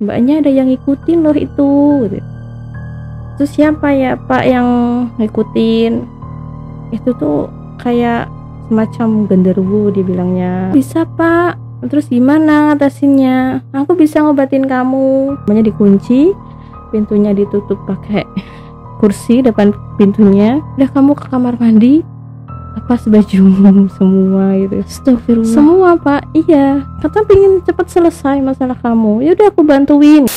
mbaknya ada yang ngikutin loh itu gitu. Terus siapa ya pak yang ngikutin? Itu tuh kayak semacam genderuwo dia bilangnya. Bisa pak. Terus gimana ngatasinnya? Aku bisa ngobatin kamu. Namanya dikunci, pintunya ditutup pakai kursi depan pintunya. Udah kamu ke kamar mandi, lepas baju semua gitu. Astagfirullah. Semua pak, iya. Kata pengen cepet selesai masalah kamu. Ya udah aku bantuin.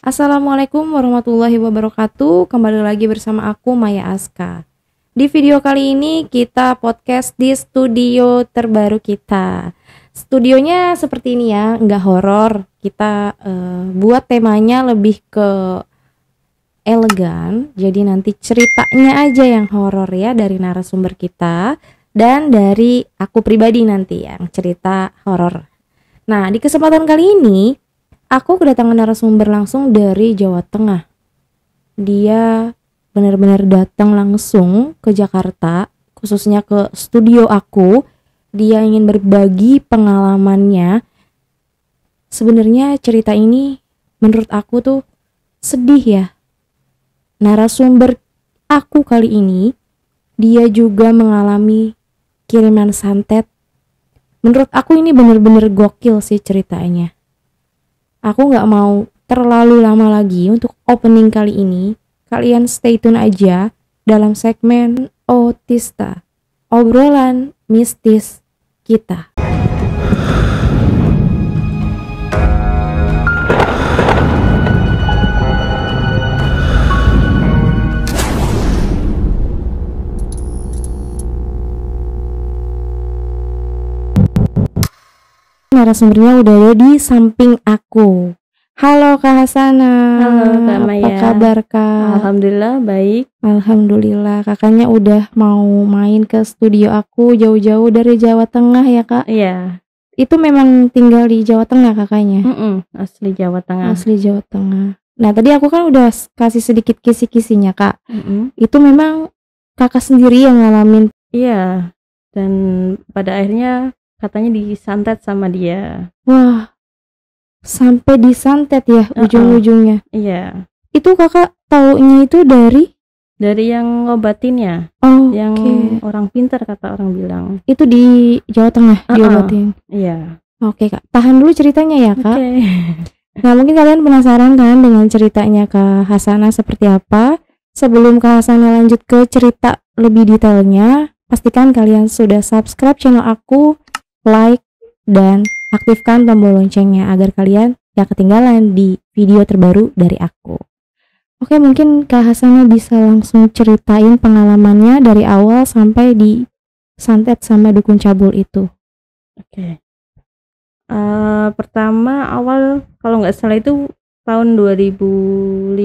Assalamualaikum warahmatullahi wabarakatuh. Kembali lagi bersama aku Maya Aska. Di video kali ini kita podcast di studio terbaru kita. Studionya seperti ini ya, nggak horor. Kita buat temanya lebih ke elegan. Jadi nanti ceritanya aja yang horor ya dari narasumber kita dan dari aku pribadi nanti yang cerita horor. Nah, di kesempatan kali ini aku kedatangan narasumber langsung dari Jawa Tengah. Dia benar-benar datang langsung ke Jakarta, khususnya ke studio aku. Dia ingin berbagi pengalamannya. Sebenarnya cerita ini menurut aku tuh sedih ya. Narasumber aku kali ini, dia juga mengalami kiriman santet. Menurut aku ini benar-benar gokil sih ceritanya. Aku gak mau terlalu lama lagi untuk opening kali ini. Kalian stay tune aja dalam segmen Otista, obrolan mistis kita. Narasumbernya udah ada di samping aku. Halo Kak Hasana. Halo Kak Maya. Apa kabar Kak? Alhamdulillah baik. Alhamdulillah. Kakaknya udah mau main ke studio aku jauh-jauh dari Jawa Tengah ya Kak? Iya. Itu memang tinggal di Jawa Tengah kakaknya? Asli Jawa Tengah. Asli Jawa Tengah. Nah tadi aku kan udah kasih sedikit kisi-kisinya Kak. Itu memang kakak sendiri yang ngalamin? Iya. Dan pada akhirnya katanya disantet sama dia. Wah, sampai disantet ya ujung-ujungnya? Iya. Itu kakak taunya itu dari yang ngobatinnya. Oh, yang okay. Orang pintar kata orang bilang. Itu di Jawa Tengah diobatin? Iya. Oke Kak, tahan dulu ceritanya ya Kak. Nah mungkin kalian penasaran kan dengan ceritanya Kak Hasana seperti apa. Sebelum Kak Hasana lanjut ke cerita lebih detailnya, pastikan kalian sudah subscribe channel aku, like, dan aktifkan tombol loncengnya agar kalian gak ketinggalan di video terbaru dari aku. Oke, mungkin Kak Hasana bisa langsung ceritain pengalamannya dari awal sampai di santet sama dukun cabul itu. Oke. Pertama awal kalau nggak salah itu tahun 2015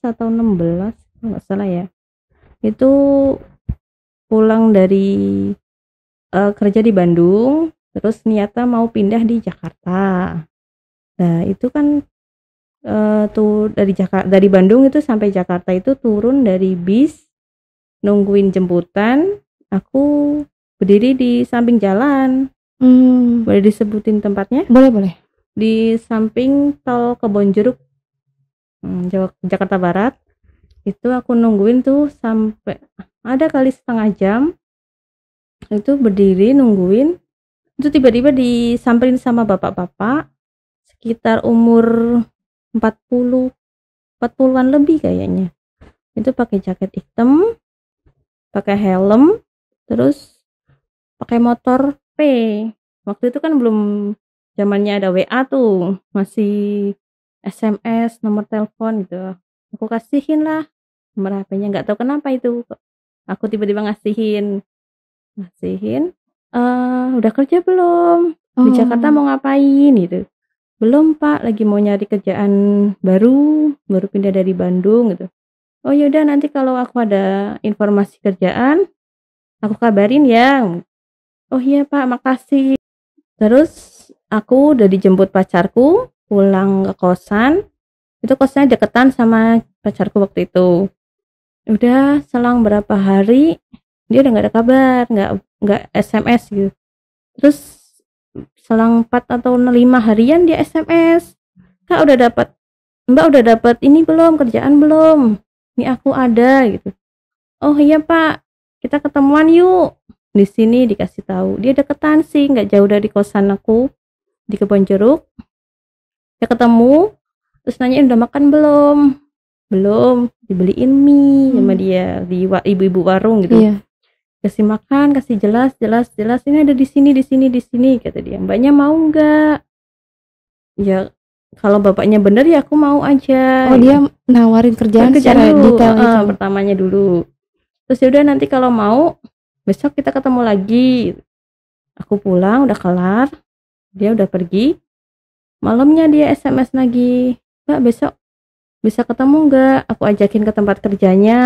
atau 16 kalau nggak salah ya. Itu pulang dari kerja di Bandung, terus niatnya mau pindah di Jakarta. Nah itu kan tuh dari Bandung itu sampai Jakarta itu turun dari bis, nungguin jemputan. Aku berdiri di samping jalan. Boleh disebutin tempatnya? Boleh. Di samping tol Kebonjeruk, Jakarta Barat. Itu aku nungguin tuh sampai ada kali setengah jam. Itu berdiri nungguin. Itu tiba-tiba disamperin sama bapak-bapak sekitar umur 40-an lebih kayaknya. Itu pakai jaket hitam, pakai helm, terus pakai motor P. Waktu itu kan belum zamannya ada WA tuh, masih SMS, nomor telepon gitu. Aku kasihin lah nomor HP-nya, nggak tahu kenapa itu. Aku tiba-tiba ngasihin. Udah kerja belum? Di Jakarta mau ngapain gitu? Belum Pak, lagi mau nyari kerjaan baru pindah dari Bandung gitu. Oh yaudah nanti kalau aku ada informasi kerjaan, aku kabarin ya. Oh iya Pak, makasih. Terus aku udah dijemput pacarku pulang ke kosan. Itu kosannya deketan sama pacarku waktu itu. Udah selang berapa hari dia udah nggak ada kabar, nggak SMS gitu. Terus selang 4 atau 5 harian dia SMS. Kak Mbak udah dapat ini belum, kerjaan belum? Ini aku ada gitu. Oh iya Pak, kita ketemuan yuk. Di sini dikasih tahu. Dia deketan sih, nggak jauh dari kosan aku di Kebonjeruk. Dia ketemu, terus nanyain udah makan belum? Belum, dibeliin mie sama dia di ibu-ibu warung gitu. Iya. Kasih makan, kasih jelas, ini ada di sini kata dia. Mbaknya mau nggak? Ya kalau bapaknya bener ya aku mau aja. Oh, dia nawarin kerjaan secara dulu, detail gitu. pertamanya dulu. Terus ya udah nanti kalau mau besok kita ketemu lagi. Aku pulang udah kelar, dia udah pergi. Malamnya dia SMS lagi, Mbak besok bisa ketemu nggak? Aku ajakin ke tempat kerjanya.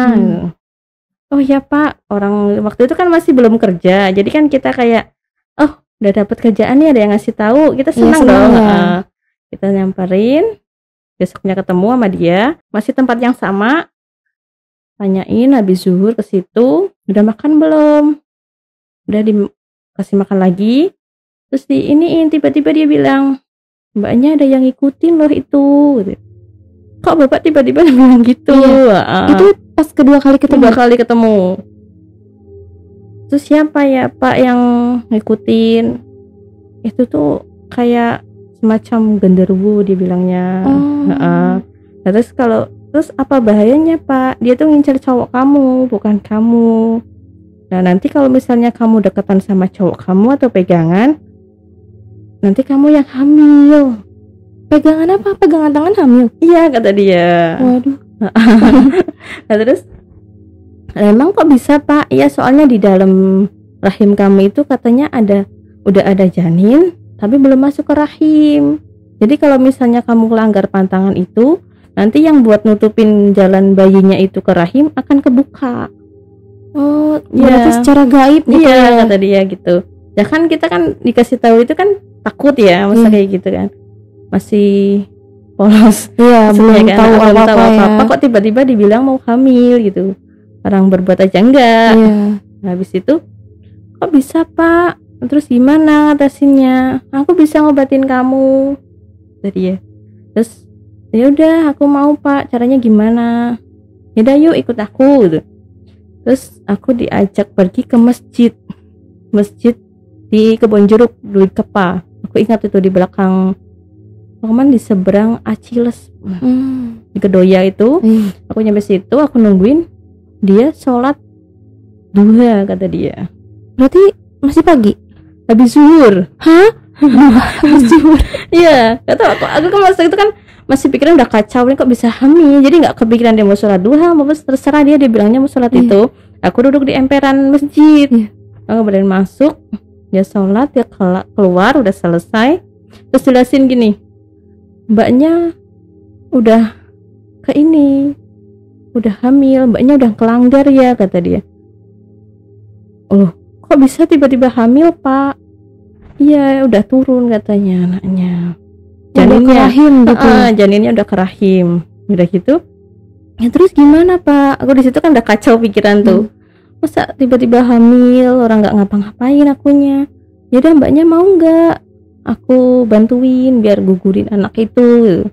Oh ya Pak, orang waktu itu kan masih belum kerja, jadi kan kita kayak, oh udah dapet kerjaan nih, ada yang ngasih tahu, kita senang dong. Ya. Kita nyamperin, besoknya ketemu sama dia, masih tempat yang sama, tanyain habis zuhur ke situ, udah makan belum? Udah dikasih makan lagi, terus tiba-tiba dia bilang, mbaknya ada yang ngikutin loh itu. Kok bapak tiba-tiba bilang gitu? Iya. Itu pas kedua kali ketemu. Terus siapa ya Pak yang ngikutin? Itu tuh kayak semacam genderuwo dia bilangnya. Terus apa bahayanya Pak? Dia tuh ngincer cowok kamu, bukan kamu. Nah nanti kalau misalnya kamu deketan sama cowok kamu atau pegangan, nanti kamu yang hamil. Pegangan apa? Pegangan tangan hamil? Iya kata dia. Waduh. Nah terus emang kok bisa Pak? Ya soalnya di dalam rahim kamu itu katanya udah ada janin tapi belum masuk ke rahim. Jadi kalau misalnya kamu melanggar pantangan itu, nanti yang buat nutupin jalan bayinya itu ke rahim akan kebuka. Oh, berarti secara gaib gitu. Iya kata dia gitu. Ya kan kita kan dikasih tahu itu kan takut ya, masa kayak gitu kan. Masih polos. Iya, belum kan? tahu apa-apa. Kok tiba-tiba dibilang mau hamil gitu. Orang berbuat aja enggak. Iya. Habis itu kok bisa Pak? Terus gimana ngatasinnya? Aku bisa ngobatin kamu. Tadi ya. Terus ya udah aku mau Pak, caranya gimana? Yaudah yuk ikut aku gitu. Terus aku diajak pergi ke masjid di Kebonjeruk, di Kepa. Aku ingat itu di belakang di seberang Aciles, di Kedoya itu. Aku nyampe situ, aku nungguin dia sholat duha kata dia. Berarti masih pagi? Habis zuhur. Hah? Habis zuhur? Iya, gak tau aku kan masa itu kan masih pikiran udah kacau, ini kok bisa hamil. Jadi nggak kepikiran dia mau sholat duha, mau terserah dia bilangnya mau sholat itu. Aku duduk di emperan masjid. Aku kemudian masuk, dia sholat, dia keluar, udah selesai. Terus jelasin gini, mbaknya udah udah hamil, mbaknya udah kelanggar ya kata dia. Oh, kok bisa tiba-tiba hamil Pak? Iya, udah turun katanya anaknya. Janinnya ke rahim gitu. Janinnya udah ke rahim. Udah gitu. Ya terus gimana Pak? Aku di situ kan udah kacau pikiran tuh. Masa tiba-tiba hamil, orang nggak ngapa-ngapain akunya. Ya udah mbaknya mau nggak? Aku bantuin biar gugurin anak itu.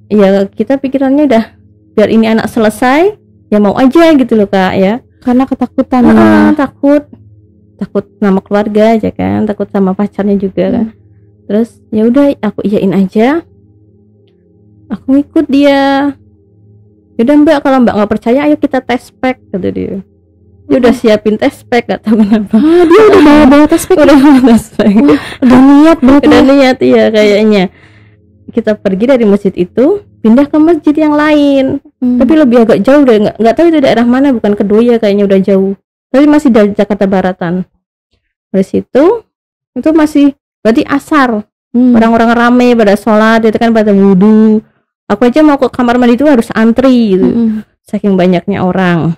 Ya kita pikirannya udah biar ini anak selesai, ya mau aja gitu loh Kak ya. Karena ketakutan. Takut nama keluarga aja kan, takut sama pacarnya juga kan. Terus ya udah aku iyain aja. Aku ngikut dia. Yaudah Mbak, kalau Mbak nggak percaya ayo kita tes pack kata dia. Dia udah siapin tes pack, gak tahu kenapa. Dia udah bawa tes pack. Udah niat berarti. Udah niat iya kayaknya. Kita pergi dari masjid itu, pindah ke masjid yang lain. Tapi lebih agak jauh deh, nggak tahu itu daerah mana, bukan Kedoya kayaknya, udah jauh. Tapi masih dari Jakarta Baratan. Dari situ itu masih berarti asar. Orang-orang rame pada sholat, itu kan pada wudhu. Aku aja mau ke kamar mandi itu harus antri gitu. Saking banyaknya orang.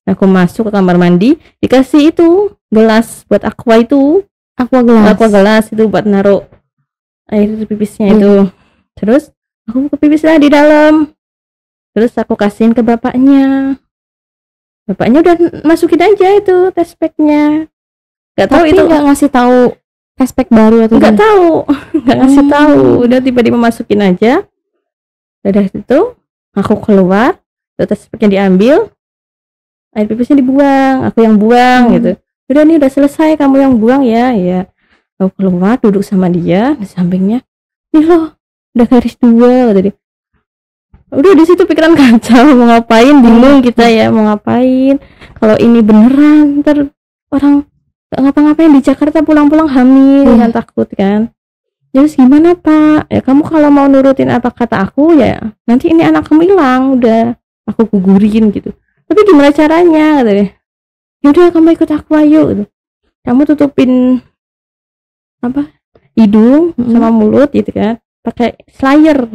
Aku masuk ke kamar mandi, dikasih itu gelas buat aqua itu. Aqua gelas itu buat naruh air pipisnya itu. Terus aku buka pipis lah di dalam. Terus aku kasihin ke bapaknya. Bapaknya udah masukin aja itu tes packnya. Gak tahu tapi itu nggak ngasih tahu flashback baru atau nggak gimana? tahu nggak ngasih tahu, udah tiba-tiba masukin aja. Udah itu aku keluar, terus speknya diambil, air pipisnya dibuang, aku yang buang gitu. Udah nih udah selesai, kamu yang buang ya. Aku keluar duduk sama dia di sampingnya, nih loh udah garis 2 tadi. Udah di situ pikiran kacau, mau ngapain, bingung kita ya mau ngapain. Kalau ini beneran ntar orang gak ngapa-ngapain di Jakarta, pulang-pulang hamil kan, takut kan. Terus gimana Pak, ya kamu kalau mau nurutin apa kata aku ya nanti ini anak kamu hilang, udah aku gugurin gitu. Tapi gimana caranya katanya. Yaudah kamu ikut aku ayo gitu. Kamu tutupin apa hidung sama mulut gitu kan, pakai slayer.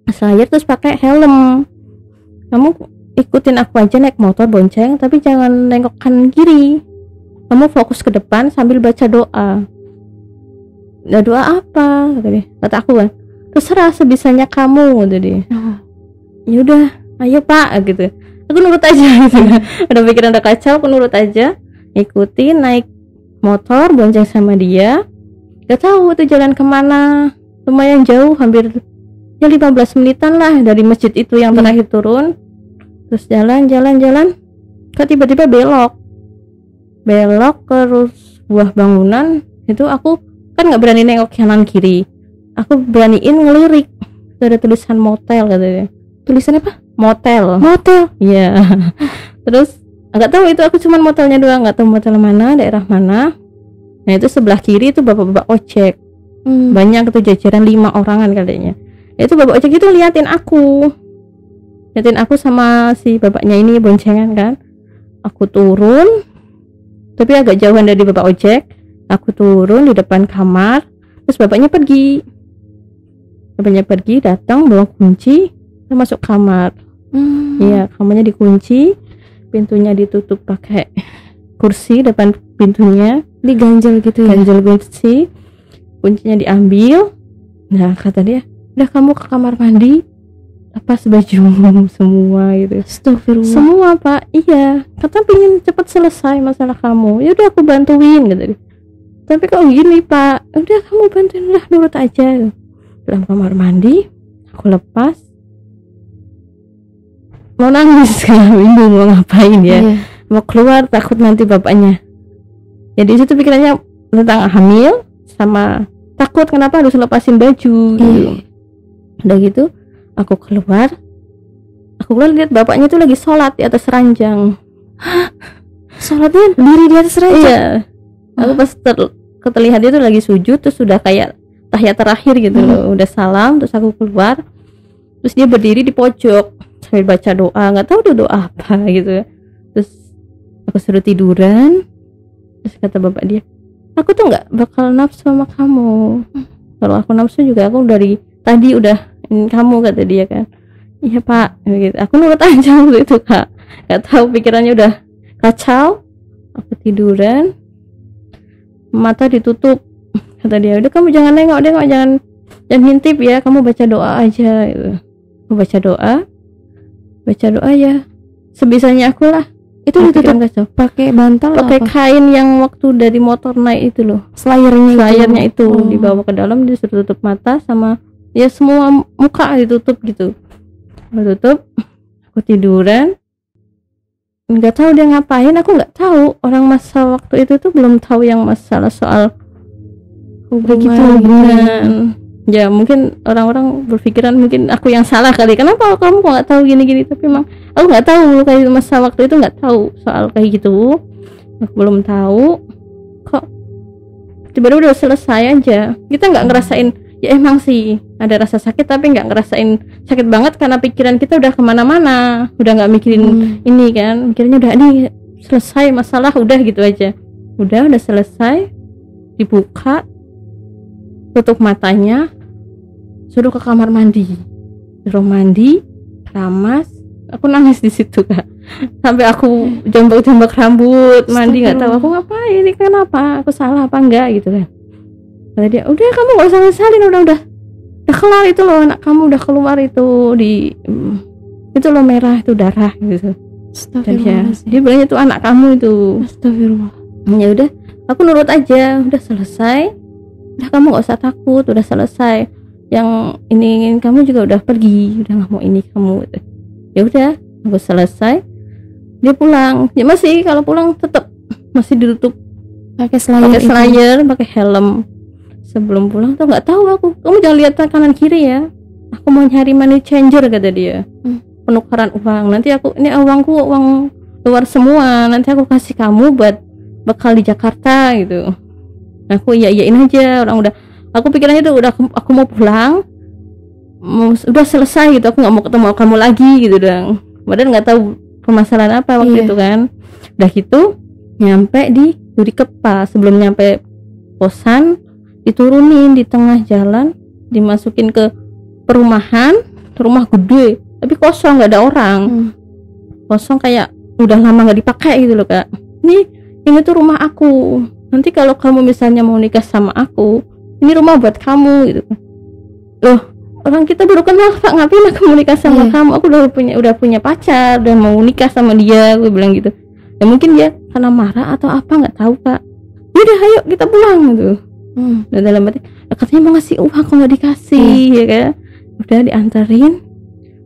Slayer terus pakai helm. Kamu ikutin aku aja naik motor bonceng, tapi jangan nengok kanan kiri. Kamu fokus ke depan sambil baca doa. Nah, doa apa? Kata aku kan, terserah sebisanya kamu gitu dia. Ya udah, ayo Pak gitu. Aku nurut aja gitu kan. Udah pikiran udah kacau, aku nurut aja. Ikutin naik motor bonceng sama dia. Gak tahu tuh jalan kemana, lumayan jauh, hampir ya 15 menitan lah dari masjid itu yang terakhir turun. Terus jalan kok tiba-tiba belok ke sebuah bangunan. Itu aku kan nggak berani nengok kanan kiri, aku beraniin ngelirik. Itu ada tulisan motel katanya. Tulisan apa? Motel iya. Terus nggak tahu itu, aku cuman motelnya doang, nggak tahu motel mana, daerah mana. Nah itu sebelah kiri itu bapak-bapak ojek. Banyak itu jajaran 5 orangan kayaknya. Itu bapak ojek itu liatin aku sama si bapaknya ini boncengan kan. Aku turun tapi agak jauhan dari bapak ojek. Aku turun di depan kamar, terus bapaknya pergi datang bawa kunci, saya masuk kamar. Iya, kamarnya dikunci, pintunya ditutup pakai kursi depan pintunya, Diganjel gitu ya? ganjel kunci, kuncinya diambil. Nah kata dia, udah kamu ke kamar mandi, lepas baju semua gitu. Astagfirullah. Semua Pak, iya. Kata pingin cepat selesai masalah kamu. Ya udah aku bantuin gitu. Tapi kok gini Pak, udah kamu bantuin, udah nurut aja. Dalam kamar mandi, aku lepas, mau nangis kan, bingung mau ngapain ya. Mau keluar takut nanti bapaknya. Jadi situ pikirannya tentang hamil sama takut kenapa harus lepasin baju gitu. Udah gitu aku keluar lihat bapaknya tuh lagi sholat di atas ranjang. Sholatnya diri di atas ranjang? Iya. Aku pas terlihat dia tuh lagi sujud, terus sudah kayak tahiyat terakhir gitu loh, udah salam, terus aku keluar, terus dia berdiri di pojok sambil baca doa, nggak tahu tuh doa apa gitu. Terus aku suruh tiduran, terus kata bapak dia, aku tuh nggak bakal nafsu sama kamu. Kalau aku nafsu juga aku dari tadi udah kamu, kata dia kan. Iya Pak gitu. Aku nurut aja waktu itu Kak, nggak tahu pikirannya udah kacau. Aku tiduran, mata ditutup, kata dia, udah kamu jangan nengok, jangan ngintip ya, kamu baca doa aja gitu. Aku baca doa ya sebisanya aku lah. Itu ditutup pakai bantal, pakai kain yang waktu dari motor naik itu loh, slayernya itu dibawa ke dalam, disuruh tutup mata sama ya semua muka ditutup gitu. Aku tutup, aku tiduran, nggak tahu dia ngapain. Aku nggak tahu, orang masa waktu itu tuh belum tahu yang masalah soal hubungan. Ya mungkin orang-orang berpikiran mungkin aku yang salah kali, kenapa kamu kok nggak tahu gini-gini. Tapi emang aku nggak tahu, kayak masa waktu itu nggak tahu soal kayak gitu. Aku belum tahu kok tiba-tiba udah selesai aja. Kita nggak ngerasain, ya emang sih ada rasa sakit tapi nggak ngerasain sakit banget karena pikiran kita udah kemana-mana, udah nggak mikirin ini kan, mikirnya udah ini selesai masalah, udah gitu aja. Udah selesai, dibuka, tutup matanya, suruh ke kamar mandi, suruh mandi, keramas. Aku nangis di situ Kak, sampai aku jambak rambut, mandi, nggak tahu aku ngapain, ini kenapa, aku salah apa enggak gitu kan. Kata dia, udah kamu gak usah ngesalin, udah kelar itu loh, anak kamu udah keluar itu itu loh merah, itu darah gitu. Astagfirullah. Dia bilangnya itu anak kamu itu. Astagfirullah. Ya udah, aku nurut aja, udah selesai, udah kamu nggak usah takut, udah selesai, yang ini kamu juga udah pergi, udah nggak mau ini kamu. Ya udah, aku selesai, dia pulang. Ya masih kalau pulang tetap masih ditutup pakai slayer, pakai helm. Sebelum pulang tuh nggak tahu aku, kamu jangan lihat kanan kiri ya, aku mau nyari money changer kata dia, penukaran uang. Nanti aku, ini uangku uang luar semua, nanti aku kasih kamu buat bekal di Jakarta gitu. Aku iyain aja, orang udah, aku pikirannya tuh udah aku mau pulang, udah selesai gitu, aku nggak mau ketemu kamu lagi gitu dong. Padahal nggak tahu permasalahan apa waktu itu kan. Udah gitu nyampe di Duri Kepa, sebelum nyampe kosan diturunin di tengah jalan, dimasukin ke perumahan, rumah gede tapi kosong, nggak ada orang. Kosong kayak udah lama nggak dipakai gitu loh Kak. Ini tuh rumah aku, nanti kalau kamu misalnya mau nikah sama aku, ini rumah buat kamu gitu. Loh, orang kita baru kenal Pak, ngapain aku mau nikah sama kamu, aku udah punya pacar, udah mau nikah sama dia, gue bilang gitu. Ya mungkin dia karena marah atau apa nggak tahu Kak. Udah ayo kita pulang gitu. Dan dalam hati katanya mau ngasih uang, kok nggak dikasih ya kan. Udah diantarin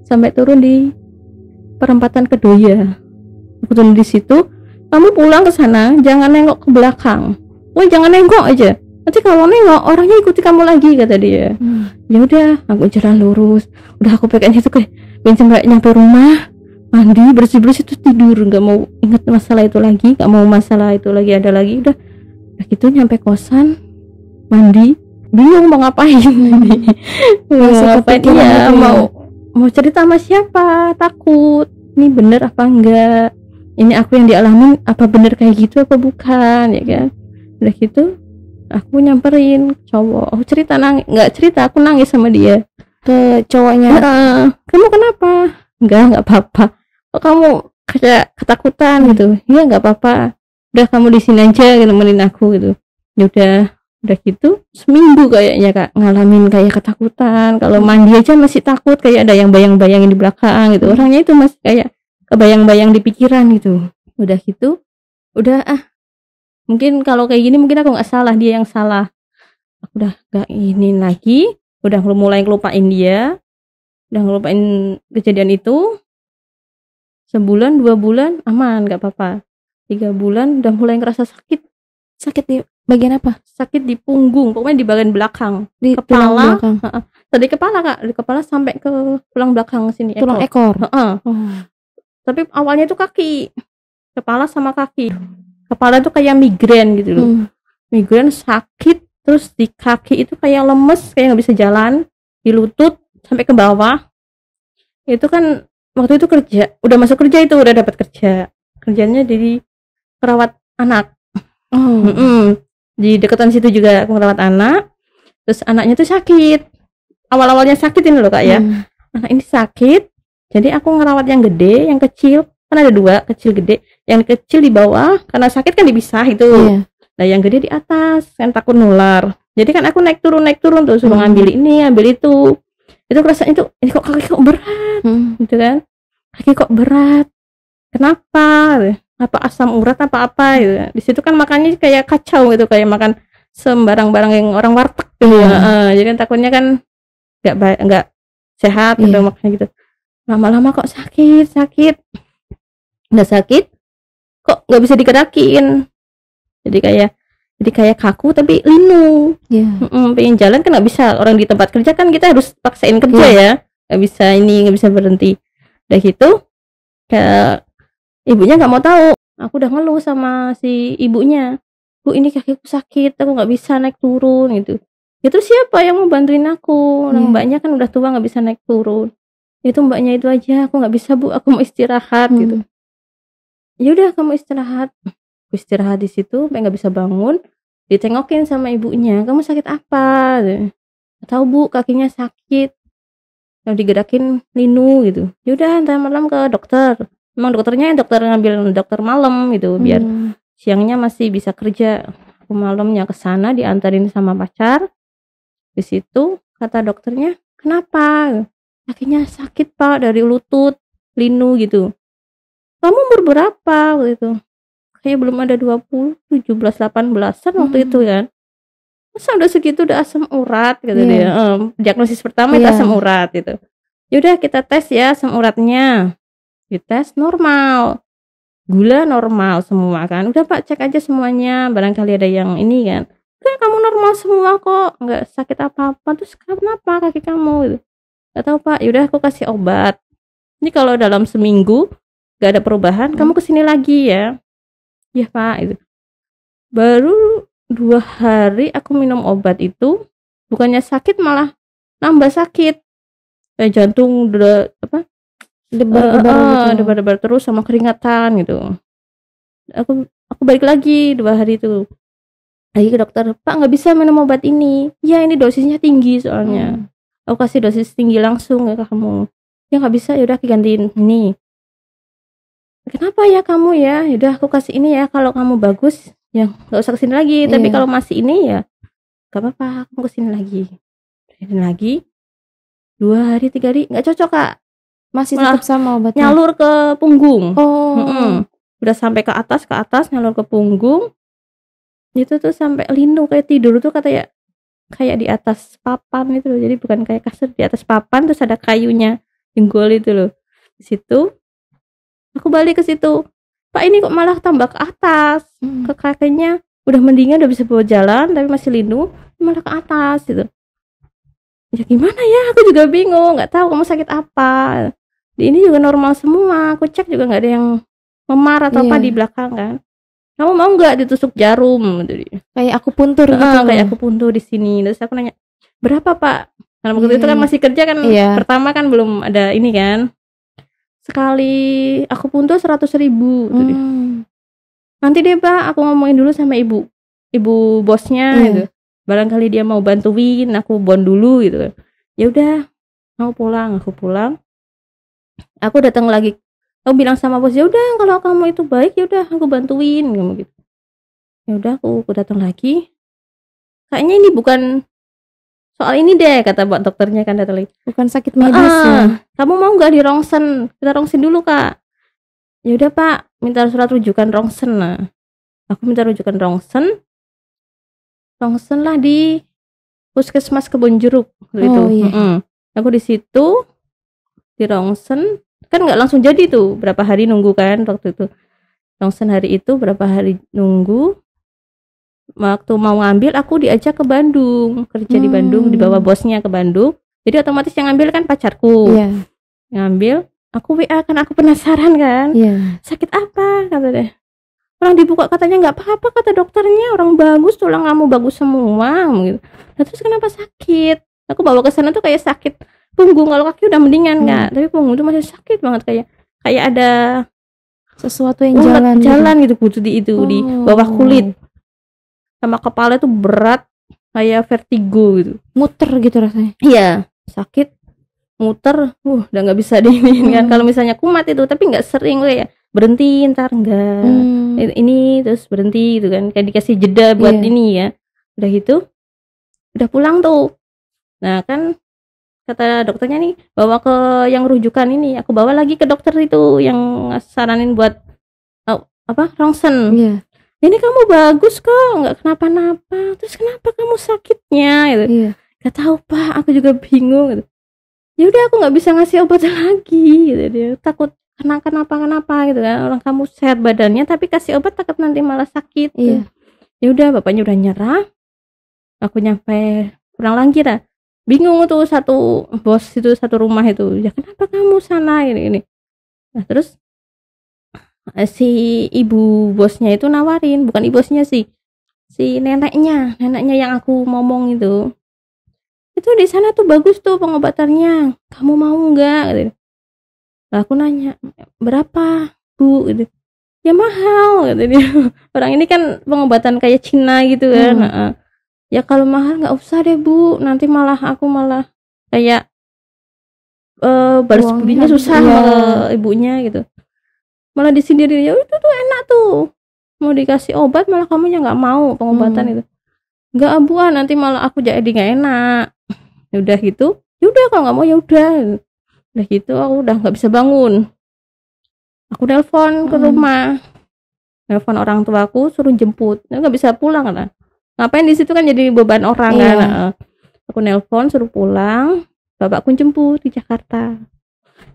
sampai turun di perempatan Kedoya. Aku turun di situ, kamu pulang ke sana jangan nengok ke belakang. Wah jangan nengok aja, nanti kalau nengok orangnya ikuti kamu lagi kata dia. Ya udah, aku jalan lurus. Udah aku pegang itu kayak sampai nyampe rumah, mandi bersih terus tidur, nggak mau ingat masalah itu lagi, nggak mau masalah itu lagi ada lagi. Udah gitu nyampe kosan, mandi, bingung mau ngapain. Mau ngapain, iya mau cerita sama siapa, takut ini bener apa enggak, ini aku yang dialamin apa bener kayak gitu apa bukan ya kan. Udah gitu aku nyamperin cowok, aku cerita, nggak cerita, aku nangis sama dia ke cowoknya. Kamu kenapa? Nggak apa-apa. Kok kamu kayak ketakutan gitu? Iya nggak apa-apa, udah kamu di sini aja nemenin aku gitu. Ya udah gitu seminggu kayaknya Kak ngalamin kayak ketakutan, kalau mandi aja masih takut, kayak ada yang bayang-bayangin di belakang gitu. Orangnya itu masih kayak kebayang-bayang di pikiran gitu. Udah gitu udah mungkin kalau kayak gini mungkin aku nggak salah, dia yang salah. Aku udah nggak ini lagi, udah mulai ngelupain dia, udah ngelupain kejadian itu. Sebulan 2 bulan aman nggak apa-apa, 3 bulan udah mulai ngerasa sakit di bagian apa? Sakit di punggung, pokoknya di bagian belakang, di kepala belakang. Tadi kepala Kak, di kepala sampai ke tulang belakang sini, tulang ekor. Tapi awalnya itu kaki, kepala sama kaki. Kepala itu kayak migrain gitu loh. Migrain sakit, terus di kaki itu kayak lemes, kayak nggak bisa jalan, di lutut sampai ke bawah. Itu kan waktu itu kerja, udah masuk kerja, itu udah dapat kerjanya jadi perawat anak. Di deketan situ juga aku merawat anak. Terus anaknya tuh sakit, awal-awalnya sakit ini loh Kak ya. Anak ini sakit, jadi aku ngerawat yang gede, yang kecil, kan ada 2, kecil gede. Yang kecil di bawah karena sakit kan dipisah itu. Nah yang gede di atas, kan takut nular. Jadi kan aku naik turun tuh, suruh ngambil ini, ambil itu. Itu rasanya tuh, ini kok kaki kok berat, gitu kan? Kaki kok berat, kenapa? Apa asam urat apa gitu. Di situ kan makannya kayak kacau gitu, kayak makan sembarang barang yang orang warteg gitu. Jadi takutnya kan nggak sehat gitu, makanya gitu. Lama-lama kok sakit, udah sakit kok nggak bisa digerakin, jadi kayak kaku tapi linu. Pengen jalan kan nggak bisa, orang di tempat kerja kan kita harus paksain kerja ya, nggak bisa berhenti. Udah gitu kayak ibunya nggak mau tahu, aku udah ngeluh sama si ibunya, Bu ini kakiku sakit, aku nggak bisa naik turun gitu. Ya terus siapa yang mau bantuin aku? Mbaknya kan udah tua nggak bisa naik turun. Itu mbaknya itu aja, aku nggak bisa Bu, aku mau istirahat gitu. Ya udah kamu istirahat. Aku istirahat di situ, sampai nggak bisa bangun. Ditengokin sama ibunya, kamu sakit apa? Tahu Bu, kakinya sakit. Kalau digerakin linu gitu. Ya udah ntar malam ke dokter. Emang dokternya dokter ngambil dokter malam gitu, biar siangnya masih bisa kerja. Aku malamnya ke sana diantarin sama pacar. Di situ kata dokternya, kenapa? Kakinya sakit Pak, dari lutut, linu gitu. Kamu umur berapa gitu? kayak belum ada 20, 17, 18-an waktu itu kan. Masa udah segitu udah asam urat gitu dia. Diagnosis pertama itu asam urat gitu. Yaudah kita tes ya asam uratnya. Dites normal. Gula normal semua kan. Udah Pak cek aja semuanya, barangkali ada yang ini kan. Kan kamu normal semua kok, nggak sakit apa-apa. Terus kenapa kaki kamu gitu? Gak tahu Pak. Yaudah aku kasih obat. Ini kalau dalam seminggu gak ada perubahan, kamu kesini lagi ya. Iya Pak itu. Baru 2 hari aku minum obat itu, bukannya sakit malah nambah sakit. Kayak jantung udah debar-debar terus sama keringatan gitu. Aku balik lagi 2 hari itu. Lagi ke dokter, Pak nggak bisa minum obat ini. Ya ini dosisnya tinggi soalnya. Aku kasih dosis tinggi langsung ke kamu. Ya nggak bisa, yaudah aku gantiin ini. Kenapa ya kamu ya? Yaudah aku kasih ini ya. Kalau kamu bagus, ya nggak usah kesini lagi. Tapi kalau masih ini ya, gak apa-apa. Aku kesini lagi. Kesini lagi. 2 hari 3 hari nggak cocok Kak. Masih tetap sama obatnya. Nyalur ke punggung. Udah sampai ke atas nyalur ke punggung. Itu tuh sampai lindung kayak tidur tuh kayak di atas papan itu loh. Jadi bukan kayak kasur, di atas papan terus ada kayunya. Jenggol itu loh. Di situ aku balik ke situ. Pak ini kok malah tambah ke atas. Ke kakinya udah mendingan, udah bisa bawa jalan tapi masih lindung, malah ke atas gitu. Ya gimana ya, aku juga bingung, nggak tahu kamu sakit apa. Di ini juga normal semua. Aku cek juga nggak ada yang memar atau apa di belakang kan. Kamu mau nggak ditusuk jarum? Kayak akupuntur gitu. Kayak akupuntur di sini. Terus aku nanya, berapa Pak? Karena waktu itu kan masih kerja kan, pertama kan belum ada ini kan. Sekali akupuntur 100.000. Nanti deh Pak, aku ngomongin dulu sama ibu bosnya gitu. Barangkali dia mau bantuin, aku bond dulu gitu. Ya udah, aku pulang. Aku datang lagi. Aku bilang sama bos, ya udah kalau kamu itu baik ya udah aku bantuin kamu gitu. Ya udah aku datang lagi. Kayaknya ini bukan soal ini deh, kata buat dokternya kan, datang lagi. Bukan sakit medis ya. Kamu mau nggak di rongsen? Kita rongsen dulu Kak. Ya udah Pak, minta surat rujukan rongsen. Nah, aku minta rujukan rongsen lah di Puskesmas Kebonjeruk itu. Aku di situ di rongsen. Kan nggak langsung jadi tuh, berapa hari nunggu kan waktu itu. Rongsen hari itu berapa hari nunggu. Waktu mau ngambil aku diajak ke Bandung, kerja di Bandung, dibawa bosnya ke Bandung. Jadi otomatis yang ngambil kan pacarku. Ngambil, aku WA kan, aku penasaran kan. Sakit apa kata deh. Orang dibuka katanya nggak apa-apa kata dokternya, orang bagus, tulang kamu bagus semua gitu. Nah, terus kenapa sakit? Aku bawa ke sana tuh kayak sakit punggung, kalau kaki udah mendingan Kak, tapi punggung tuh masih sakit banget, kayak ada sesuatu yang jalan gitu di bawah kulit, sama kepala tuh berat kayak vertigo gitu, muter gitu rasanya. Iya, sakit, muter, udah nggak bisa diinin kan. Kalau misalnya kumat itu, tapi nggak sering kayak berhenti ntar enggak, ini terus berhenti gitu kan, kayak dikasih jeda buat ini ya. Udah gitu, udah pulang tuh. Nah kan kata dokternya nih, bawa ke yang rujukan ini. Aku bawa lagi ke dokter itu yang saranin buat rongsen. Ini kamu bagus kok, nggak kenapa-napa. Terus kenapa kamu sakitnya gitu. Gak tahu Pak, aku juga bingung gitu. Ya udah aku nggak bisa ngasih obat lagi gitu. Dia takut kenapa gitu kan. Orang kamu sehat badannya tapi kasih obat takut nanti malah sakit gitu. Ya udah, bapaknya udah nyerah. Aku nyampe pulang lagi dah. Bingung tuh satu bos itu, satu rumah itu. Ya kenapa kamu sana ini. Nah terus si ibu bosnya itu nawarin, bukan ibu bosnya sih, si neneknya yang aku ngomong itu di sana tuh bagus tuh pengobatannya, kamu mau nggak gitu. Lah aku nanya berapa Bu gitu. Ya mahal gitu dia. Orang ini kan pengobatan kayak Cina gitu kan. Ya kalau mahal nggak usah deh Bu, nanti aku malah kayak balas budinya susah sama ibunya gitu. Malah disindirin, ya itu tuh enak tuh, mau dikasih obat malah kamunya nggak mau pengobatan itu. Nggak Bu, nanti malah aku jadi nggak enak. Ya udah gitu, yaudah kalau nggak mau ya udah gitu aku udah nggak bisa bangun. Aku telepon ke rumah, Nelfon orang tuaku suruh jemput, nggak bisa pulang kan, ngapain di situ kan jadi beban orang Iya. kan. Aku nelpon suruh pulang, bapakku jemput di Jakarta,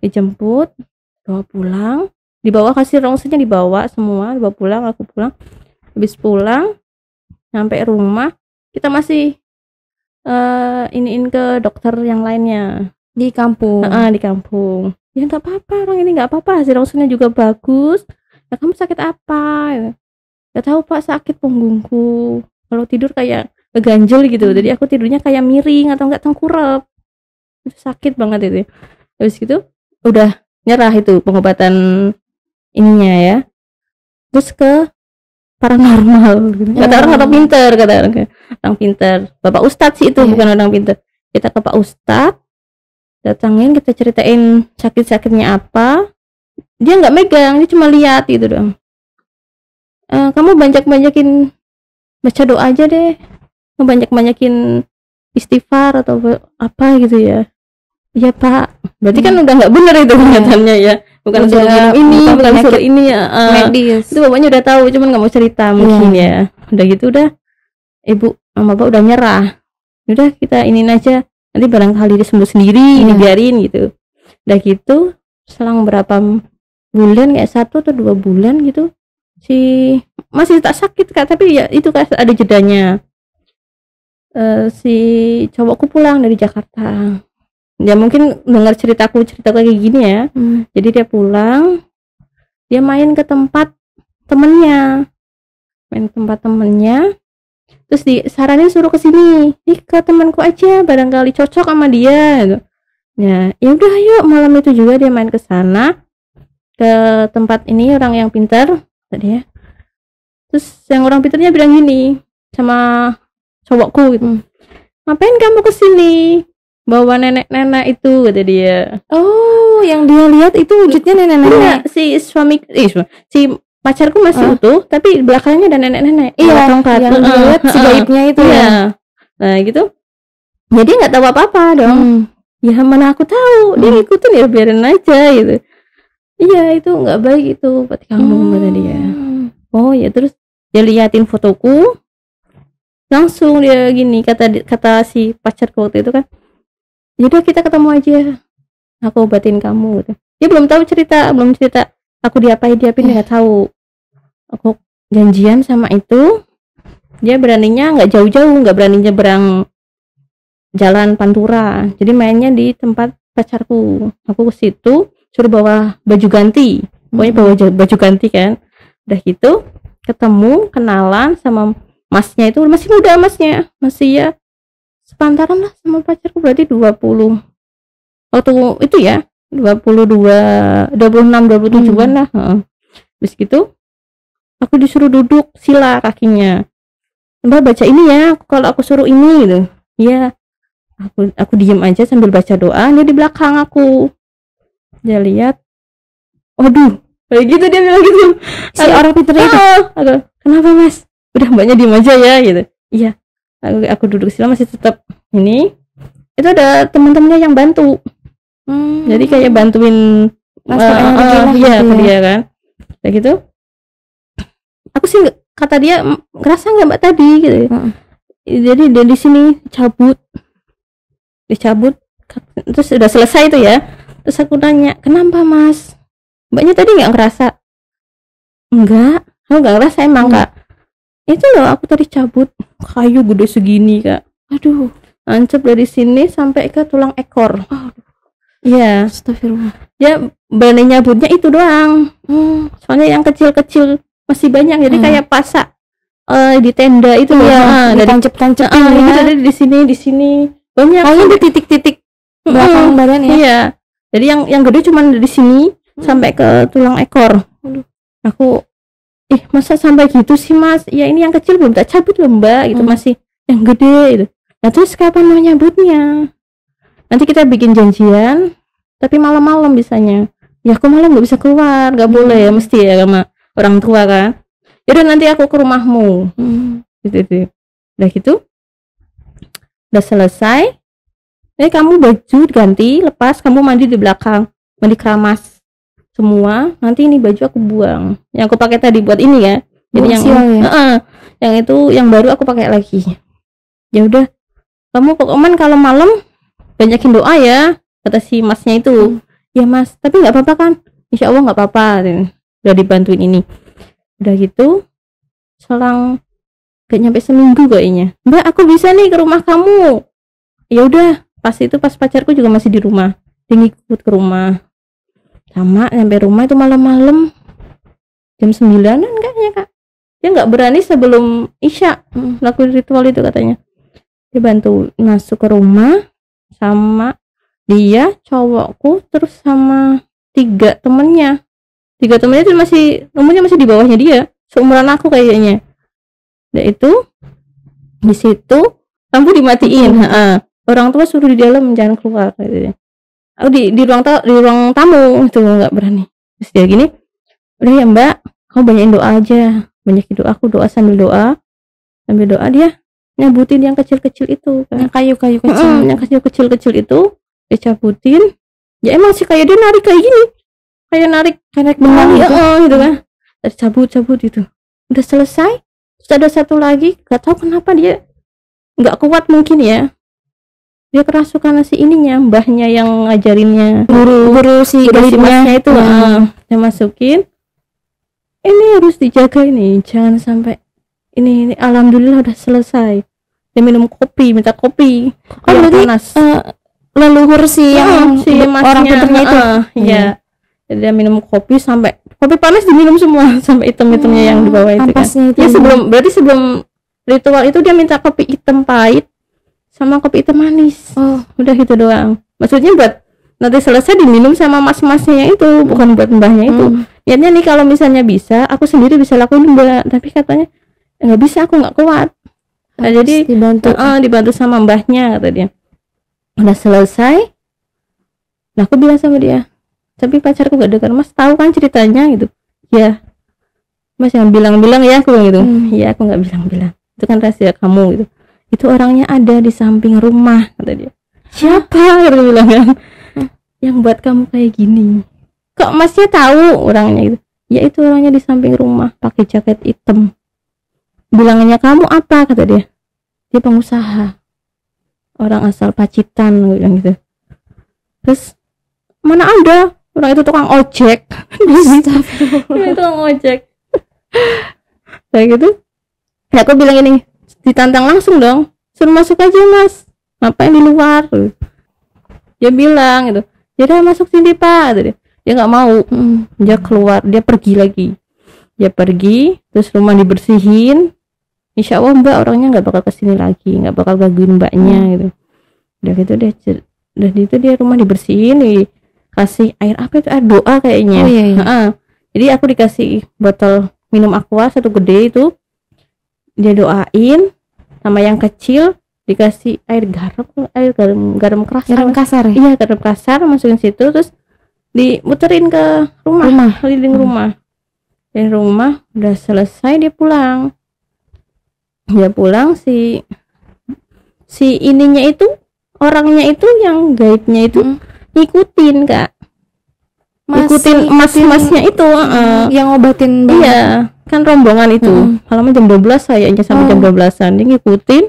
dijemput, bawa pulang, dibawa kasih rongsinya, dibawa semua, dibawa pulang, aku pulang. Habis pulang sampai rumah kita masih iniin ke dokter yang lainnya Di kampung. di kampung. Ya nggak apa-apa, orang ini nggak apa-apa, hasil rongsinya juga bagus. Ya kamu sakit apa? Nggak tahu Pak, sakit punggungku, kalau tidur kayak ngeganjel gitu. Jadi aku tidurnya kayak miring atau enggak tengkurap, itu sakit banget itu. Habis gitu udah nyerah itu pengobatan ininya ya, terus ke paranormal gitu. Kata orang pinter, kata orang pinter, Bapak Ustadz sih itu, bukan orang pinter. Kita ke Pak Ustadz, datangin, kita ceritain sakit-sakitnya apa, dia nggak megang, dia cuma lihat gitu doang. Kamu banyakin baca doa aja deh, banyakin istighfar atau apa gitu ya. Iya Pak, berarti kan udah nggak bener itu kelihatannya ya, bukan suruh minum ini, bukan suruh ini ya. Itu bapaknya udah tahu, cuman nggak mau cerita mungkin ya. Udah gitu udah, ibu sama bapak udah nyerah. Udah kita iniin aja, nanti barangkali dia sembuh sendiri, ini biarin gitu. Udah gitu, selang berapa bulan, kayak 1 atau 2 bulan gitu, si masih tak sakit Kak, tapi ya itu kan ada jedanya. Si cowokku pulang dari Jakarta, dia mungkin dengar ceritaku kayak gini ya. Jadi dia pulang, dia main ke tempat temennya, terus disaranin suruh ke sini, ke temanku aja, barangkali cocok sama dia gitu. Ya udah yuk, malam itu juga dia main ke sana, ke tempat ini orang yang pintar tadi ya. Terus yang orang pintarnya bilang gini sama cowokku gitu, ngapain kamu kesini bawa nenek-nenek itu, kata dia. Oh, yang dia lihat itu wujudnya nenek-nenek. Si suami si pacarku masih utuh, tapi belakangnya ada nenek-nenek. Iya, yang dia lihat si gaibnya itu ya. Nah gitu, jadi nggak tahu apa-apa dong. Ya mana aku tahu, dia ngikutin, ya biarin aja gitu. Iya itu nggak baik itu buat kamu, kata dia. Oh ya, terus dia liatin fotoku, langsung dia gini, kata si pacarku waktu itu kan, yaudah kita ketemu aja, aku obatin kamu gitu. Dia belum cerita aku diapain dia nggak tahu. Aku janjian sama itu, dia beraninya nggak jauh-jauh, nggak berani nyebrang jalan Pantura, jadi mainnya di tempat pacarku. Aku ke situ suruh bawa baju ganti, pokoknya bawa baju ganti kan. Udah gitu ketemu, kenalan sama masnya, itu masih muda masnya, masih ya sepantaran lah sama pacarku, berarti 20 waktu itu ya, 26 27-an lah. Terus gitu aku disuruh duduk sila kakinya, Mbak baca ini ya kalau aku suruh ini gitu. Iya, aku diem aja sambil baca doa. Dia di belakang aku, dia lihat, waduh kayak gitu, dia bilang gitu, si orang pintar itu. Kenapa Mas, udah Mbaknya diem aja ya gitu. Iya, aku duduk sila masih tetap ini. Itu ada teman-temannya yang bantu, jadi kayak bantuin iya ke dia kan. Kayak gitu aku sih kata dia, ngerasa nggak Mbak tadi gitu. Jadi dia di sini dicabut, terus udah selesai itu ya. Terus aku nanya, kenapa Mas, Mbaknya tadi nggak ngerasa? Enggak, aku nggak ngerasa emang Kak. Itu loh aku tadi cabut kayu gede segini Kak, aduh, nancep dari sini sampai ke tulang ekor. Iya, astagfirullah. Dia berani nyabutnya itu doang. Soalnya yang kecil-kecil masih banyak, jadi kayak pasak di tenda itu ya, dari tancep-tancepin ya. Jadi di sini banyak. Kayaknya di titik-titik belakang badan ya. Iya. Jadi yang gede cuma dari sini sampai ke tulang ekor. Aku masa sampai gitu sih Mas? Ya ini yang kecil belum tak cabut loh Mbak, gitu masih yang gede gitu. Nah terus kapan mau nyabutnya? Nanti kita bikin janjian, tapi malam-malam bisanya. Ya aku malam nggak bisa keluar, nggak boleh ya, mesti ya sama orang tua kan. Yaudah nanti aku ke rumahmu. Gitu. Udah gitu, udah selesai. Kamu baju ganti, lepas, kamu mandi di belakang, mandi keramas. semua, nanti ini baju aku buang yang aku pakai tadi buat ini ya. Jadi yang yang itu yang baru aku pakai lagi. Ya udah, kamu pokoknya kalau malam banyakin doa ya, kata si masnya itu. Ya mas, tapi nggak apa-apa kan? Insya Allah nggak apa-apa. Udah dibantuin ini. Udah gitu, selang gak nyampe seminggu kayaknya, Mbak aku bisa nih ke rumah kamu. Ya udah, pas pacarku juga masih di rumah, dia ngikut ke rumah. Sama nyampe rumah itu malam-malam jam 9-an kayaknya kak. Dia nggak berani sebelum isya lakuin ritual itu katanya. Dia bantu masuk ke rumah sama dia, cowokku, terus sama tiga temennya itu masih umurnya masih di bawahnya dia, seumuran aku kayaknya. Nah itu di situ lampu dimatiin. Orang tua suruh di dalam, jangan keluar katanya. Aku di ruang tamu itu nggak berani. Terus dia gini, udah ya mbak, kamu banyakin doa aja, banyakin doa. Aku doa sambil doa dia nyabutin yang kecil-kecil itu kan. Yang kayu-kayu kecil. Yang kecil-kecil itu dia cabutin. Ya emang sih kayak dia narik kayak gini, kayak narik benang gitu kan. Terus cabut itu udah selesai. Terus ada satu lagi, gak tahu kenapa dia nggak kuat, mungkin ya dia kerasukan si ininya, mbahnya yang ngajarinnya, guru si masnya itu. Dia masukin, ini harus dijaga ini, jangan sampai ini alhamdulillah udah selesai. Dia minum kopi, minta kopi yang panas. Leluhur si orang pinternya itu. Iya. Jadi dia minum kopi sampai kopi panas diminum semua sampai hitam-hitamnya yang di bawah itu kan. Ya sebelum ritual itu dia minta kopi hitam pahit sama kopi hitam manis. Udah gitu doang. Maksudnya buat nanti selesai diminum sama mas-masnya yang itu, bukan buat mbahnya itu. Niatnya nih kalau misalnya bisa, aku sendiri bisa lakuin mbak, tapi katanya nggak bisa, aku nggak kuat. Nah, jadi dibantu sama mbahnya kata dia. Udah selesai. Nah aku bilang sama dia, tapi pacarku gak dengar, mas tahu kan ceritanya gitu. Ya mas yang bilang-bilang ya, aku bilang gitu. Ya aku nggak bilang-bilang, itu kan rahasia kamu gitu. Itu orangnya ada di samping rumah kata dia. Siapa? Aku bilang kan, yang buat kamu kayak gini. Kok masnya tahu orangnya gitu? Ya itu orangnya di samping rumah, pakai jaket hitam. Bilangannya kamu apa kata dia? Dia pengusaha, orang asal Pacitan gitu. Terus mana ada orang itu tukang ojek. Itu tukang ojek. Kayak gitu. Ya aku bilang ini, ditantang langsung dong, suruh masuk aja mas, ngapain di luar. Dia bilang gitu, jadi masuk sini pak. Dia nggak mau. Dia keluar, dia pergi lagi. Dia pergi, terus rumah dibersihin. Insya Allah mbak orangnya nggak bakal kesini lagi, nggak bakal gangguin mbaknya gitu. Udah gitu dia rumah dibersihin, dikasih air apa itu, air doa kayaknya. Jadi aku dikasih botol minum aqua satu gede itu, dia doain. Sama yang kecil dikasih air garam kasar. Iya, garam kasar masukin situ, terus dimuterin ke rumah. Keliling rumah. Dari rumah udah selesai dia pulang. Si ininya itu, orangnya itu yang guide-nya itu ngikutin kak. Ngikutin mas-masnya itu yang ngobatin banget. Iya, kan rombongan itu. Malam jam 12 kayaknya sampai jam 12-an dia ngikutin.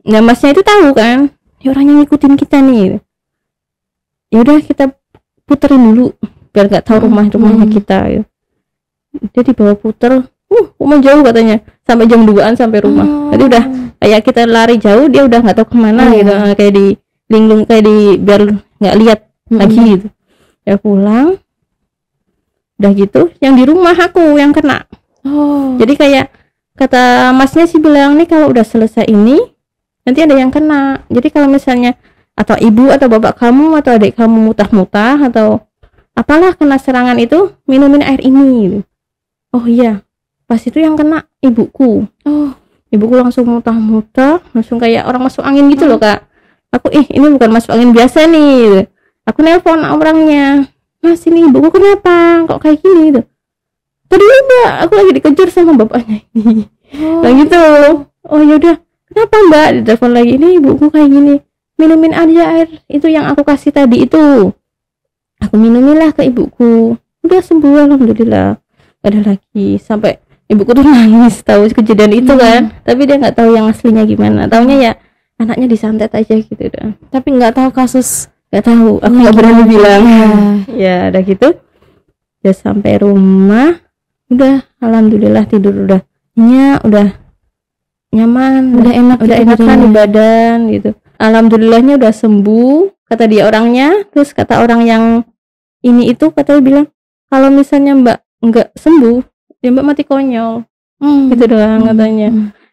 Nah, masnya itu tahu kan, ya orangnya ngikutin kita nih. Ya udah kita puterin dulu biar gak tahu rumahnya kita ya. Dia dibawa puter, rumah jauh katanya, sampai jam 2-an sampai rumah. Jadi udah kayak kita lari jauh, dia udah nggak tahu kemana gitu, kayak di linglung, kayak di biar nggak lihat lagi gitu. Ya pulang, udah gitu, yang di rumah aku yang kena. Jadi kayak kata masnya sih bilang nih, kalau udah selesai ini nanti ada yang kena. Jadi kalau misalnya atau ibu atau bapak kamu atau adik kamu mutah-mutah atau apalah kena serangan itu, minumin air ini gitu. Oh iya, pas itu yang kena ibuku. Ibuku langsung mutah-mutah, langsung kayak orang masuk angin gitu loh kak. Aku ini bukan masuk angin biasa nih gitu. Aku nelpon orangnya, mas ini ibuku kenapa kok kayak gini gitu. Tadi mbak aku lagi dikejar sama bapaknya ini. Nah gitu. Oh yaudah, kenapa mbak? Ditelepon lagi, ini ibuku kayak gini, minumin aja air itu yang aku kasih tadi itu. Aku minumin lah ke ibuku. udah sembuh alhamdulillah, gak ada lagi. Sampai ibuku tuh nangis tahu kejadian itu kan, tapi dia nggak tahu yang aslinya gimana, taunya ya anaknya disantet aja gitu dah. Tapi nggak tahu kasus. Nggak tahu, aku nggak berani bilang. Ya udah gitu, udah sampai rumah, udah alhamdulillah tidur udah nyaman, Udah enak udah gitu enakan di badannya. badan gitu. Alhamdulillahnya udah sembuh, kata dia orangnya. Terus kata orang yang ini itu katanya bilang kalau misalnya Mbak nggak sembuh, ya Mbak mati konyol. Gitu doang katanya.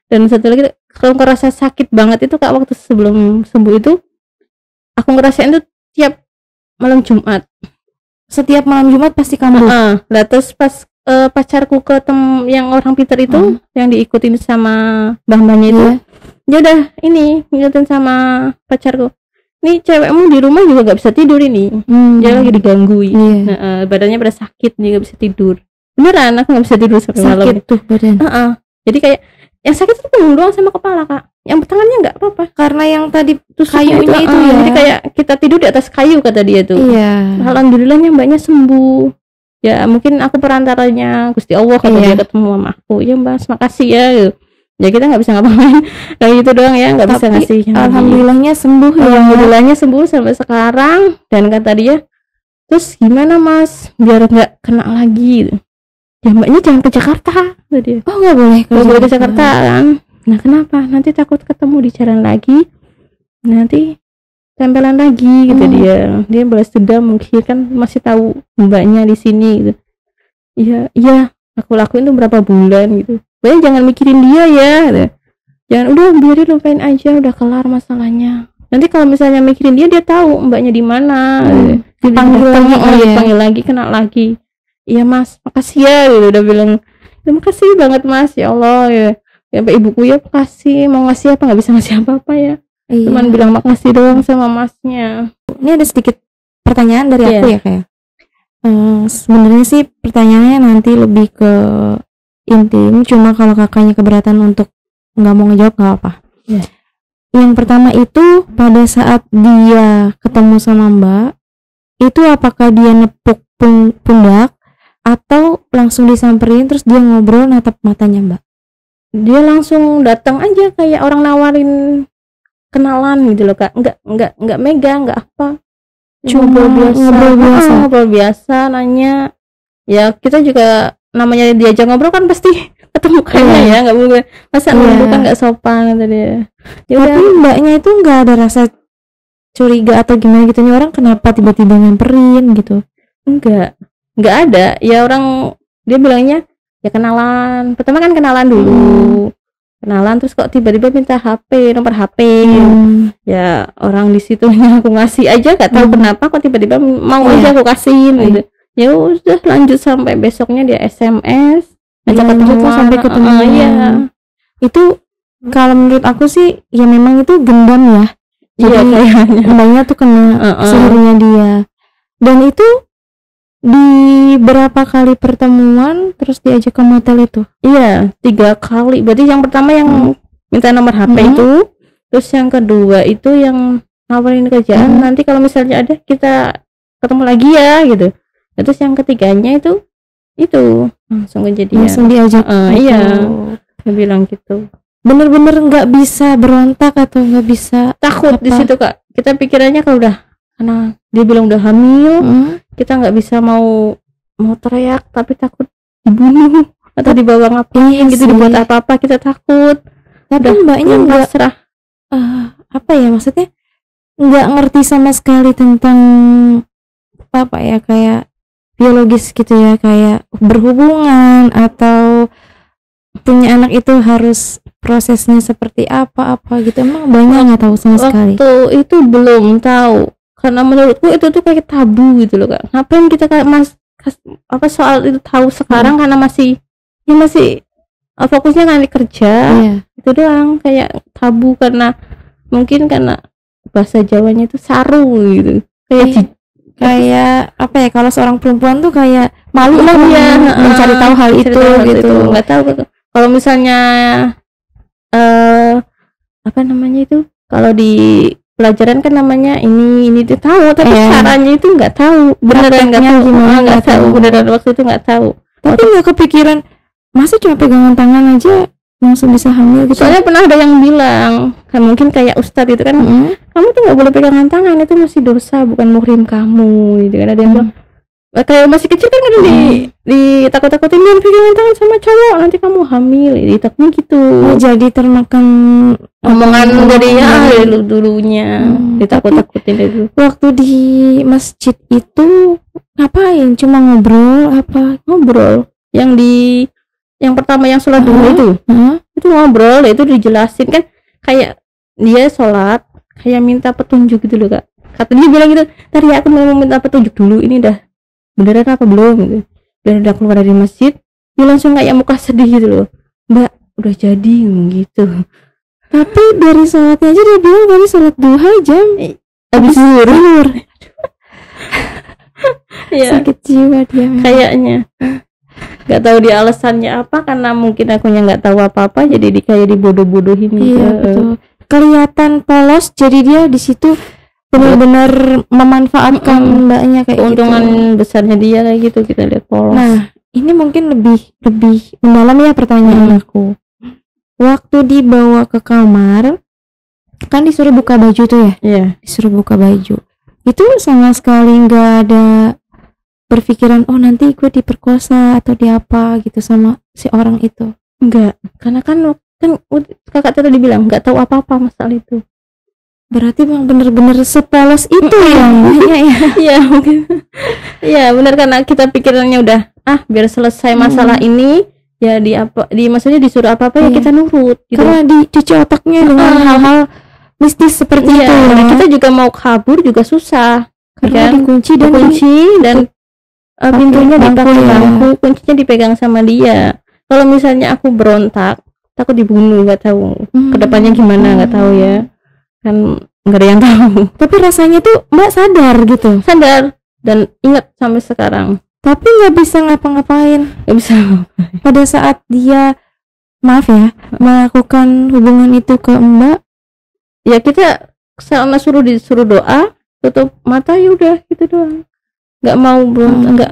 Dan satu lagi, kalau ngerasa sakit banget itu Kak, waktu sebelum sembuh itu aku ngerasain tuh tiap malam Jumat. Setiap malam Jumat pasti kambuh. Lah terus pas pacarku ke yang orang Peter itu, yang diikutin sama mbah-mbahnya itu, dia udah ini ngikutin sama pacarku. Nih cewekmu di rumah juga gak bisa tidur ini. Dia lagi digangguin. Badannya pada sakit, dia gak bisa tidur. Beneran, aku gak bisa tidur sampai malam. Sakit tuh badan. Jadi kayak yang sakit itu punggung doang sama kepala Kak. Yang tangannya nggak apa-apa. Karena yang tadi Tusuknya kayunya itu ya. Jadi kayak kita tidur di atas kayu kata dia tuh. Iya. Alhamdulillahnya mbaknya sembuh. Ya mungkin aku perantaranya Gusti Allah kata dia ketemu sama aku. Ya Mbak, makasih ya. Ya kita nggak bisa ngapain. Kayak gitu doang ya, nggak bisa ngasih. Alhamdulillahnya sembuh ya. Alhamdulillahnya sembuh sampai sekarang. Dan kata dia, terus gimana Mas biar nggak kena lagi? Ya mbaknya jangan ke Jakarta tadi. Oh nggak boleh ke Jakarta kan. Nah kenapa? Nanti takut ketemu di jalan lagi, nanti tempelan lagi gitu. Dia balas dendam mungkin kan, masih tahu mbaknya di sini gitu. Iya aku lakuin tuh berapa bulan gitu. Mbaknya jangan mikirin dia ya gitu. Jangan, udah biarin, lupain aja, udah kelar masalahnya. Nanti kalau misalnya mikirin dia tahu mbaknya di mana. Dipanggil lagi, kena lagi. Iya Mas, makasih ya gitu. Udah bilang, terima kasih banget Mas, ya Allah ya. Ya ibuku ya makasih, mau ngasih apa nggak bisa ngasih apa-apa ya. Cuman bilang makasih doang sama Masnya. Ini ada sedikit pertanyaan dari aku ya kayak. Sebenarnya sih pertanyaannya nanti lebih ke intim, cuma kalau kakaknya keberatan untuk nggak mau ngejawab nggak apa. Yang pertama itu pada saat dia ketemu sama Mbak, itu apakah dia nepuk pundak atau langsung disamperin terus dia ngobrol natap matanya Mbak? Dia langsung datang aja kayak orang nawarin kenalan gitu loh Kak. Enggak megang, enggak apa. Cuma ngobrol biasa, nanya. Ya kita juga namanya diajak ngobrol kan pasti ketemu kayaknya ya, enggak mungkin. Masa ngobrol kan enggak sopan kata dia. Tapi mbaknya itu enggak ada rasa curiga atau gimana gitu, nih orang kenapa tiba-tiba nyamperin gitu? Enggak ada. Ya orang dia bilangnya ya kenalan. Pertama kan kenalan dulu. Kenalan terus kok tiba-tiba minta HP, nomor HP. Ya orang di situnya aku ngasih aja, gak tahu kenapa kok tiba-tiba mau aja aku kasihin gitu. Ya udah lanjut sampai besoknya dia SMS. Ngajak ketemu sampai ketemu. Itu kalau menurut aku sih ya memang itu gendam ya. Jadi kayaknya tuh kena sihirnya dia. Dan itu di berapa kali pertemuan terus diajak ke motel itu? Iya, 3 kali. Berarti yang pertama yang minta nomor HP itu, terus yang kedua itu yang nawarin kerjaan. Nanti kalau misalnya ada kita ketemu lagi ya gitu. Terus yang ketiganya itu langsung kejadian. Langsung diajak. Iya. Dia bilang gitu. Bener-bener nggak bisa berontak atau nggak bisa takut di situ Kak. Kita pikirannya kalau udah, karena dia bilang udah hamil, kita nggak bisa mau teriak tapi takut dibunuh atau dibawa ngapain gitu, dibuat apa-apa kita takut. Tapi mbaknya nggak serah apa ya, maksudnya nggak ngerti sama sekali tentang apa ya, kayak biologis gitu ya, kayak berhubungan atau punya anak itu harus prosesnya seperti apa gitu. Emang banyak nggak tahu sama sekali. Waktu itu belum tahu, karena menurutku itu tuh kayak tabu gitu loh Kak. Ngapain kita kayak soal itu tahu sekarang, karena masih fokusnya kan di kerja. Itu doang, kayak tabu karena mungkin karena bahasa Jawanya itu saru gitu. Kayak apa ya, kalau seorang perempuan tuh kayak malu lah ya mencari tahu hal itu gitu. Nggak tahu kalau misalnya apa namanya itu, kalau di pelajaran kan namanya ini itu tahu, tapi caranya itu nggak tahu, beneran nggak tahu gimana, nggak tahu beneran waktu itu nggak tahu. Tapi nggak kepikiran, masa cuma pegangan tangan aja langsung bisa hamil gitu? Soalnya pernah ada yang bilang, kan mungkin kayak ustadz itu kan, kamu tuh nggak boleh pegangan tangan, itu masih dosa, bukan muhrim kamu, gitu kan. Ada yang bilang, kayak masih kecil kan ada di takut-takutin, jangan pegangan tangan sama cowok, nanti kamu hamil, takutnya gitu. Jadi termakan omongan dari dulunya, ditakut-takutin itu. Waktu di masjid itu ngapain? Cuma ngobrol apa? Ngobrol. Yang pertama yang sholat dulu itu ngobrol, itu dijelasin kan, kayak dia sholat kayak minta petunjuk gitu loh kak. Kata dia bilang gitu, tadi aku mau minta petunjuk dulu, ini udah beneran apa belum gitu. Dan udah keluar dari masjid, dia langsung kayak muka sedih gitu loh, mbak udah jadi gitu. Tapi dari sholatnya aja dia bilang tadi sholat duha jam habis zuhur. Ya, sakit jiwa dia kayaknya. Nggak tahu dia alasannya apa, karena mungkin akunya nggak tahu apa-apa, jadi kayak dibodoh-bodohin. Iya betul. Kelihatan polos, jadi dia di situ benar-benar memanfaatkan mbaknya kayak keuntungan gitu. Besarnya dia kayak gitu, kita lihat polos. Nah ini mungkin lebih mendalam ya pertanyaan aku. Waktu dibawa ke kamar kan disuruh buka baju tuh ya? Iya. Disuruh buka baju. Itu sama sekali nggak ada berpikiran nanti gue diperkosa atau diapa gitu sama si orang itu? Enggak, karena kan kakak tadi bilang nggak tahu apa-apa masalah itu. Berarti memang bener-bener sepolos itu ya? Iya mungkin. Iya benar, karena kita pikirannya udah biar selesai masalah ini ya, maksudnya disuruh apa-apa ya kita nurut gitu. Karena dicuci otaknya dengan hal-hal mistis seperti itu. Nah, kita juga mau kabur juga susah karena dikunci dan pintunya dipakai bangku, kuncinya dipegang sama dia. Kalau misalnya aku berontak, takut dibunuh, nggak tahu kedepannya gimana, nggak tahu ya kan, nggak ada yang tahu. Tapi rasanya tuh mbak sadar gitu, sadar dan ingat sampai sekarang. Tapi nggak bisa ngapa-ngapain, nggak bisa. Pada saat dia melakukan hubungan itu ke mbak, ya kita sama disuruh doa, tutup mata, ya udah gitu doang. Nggak mau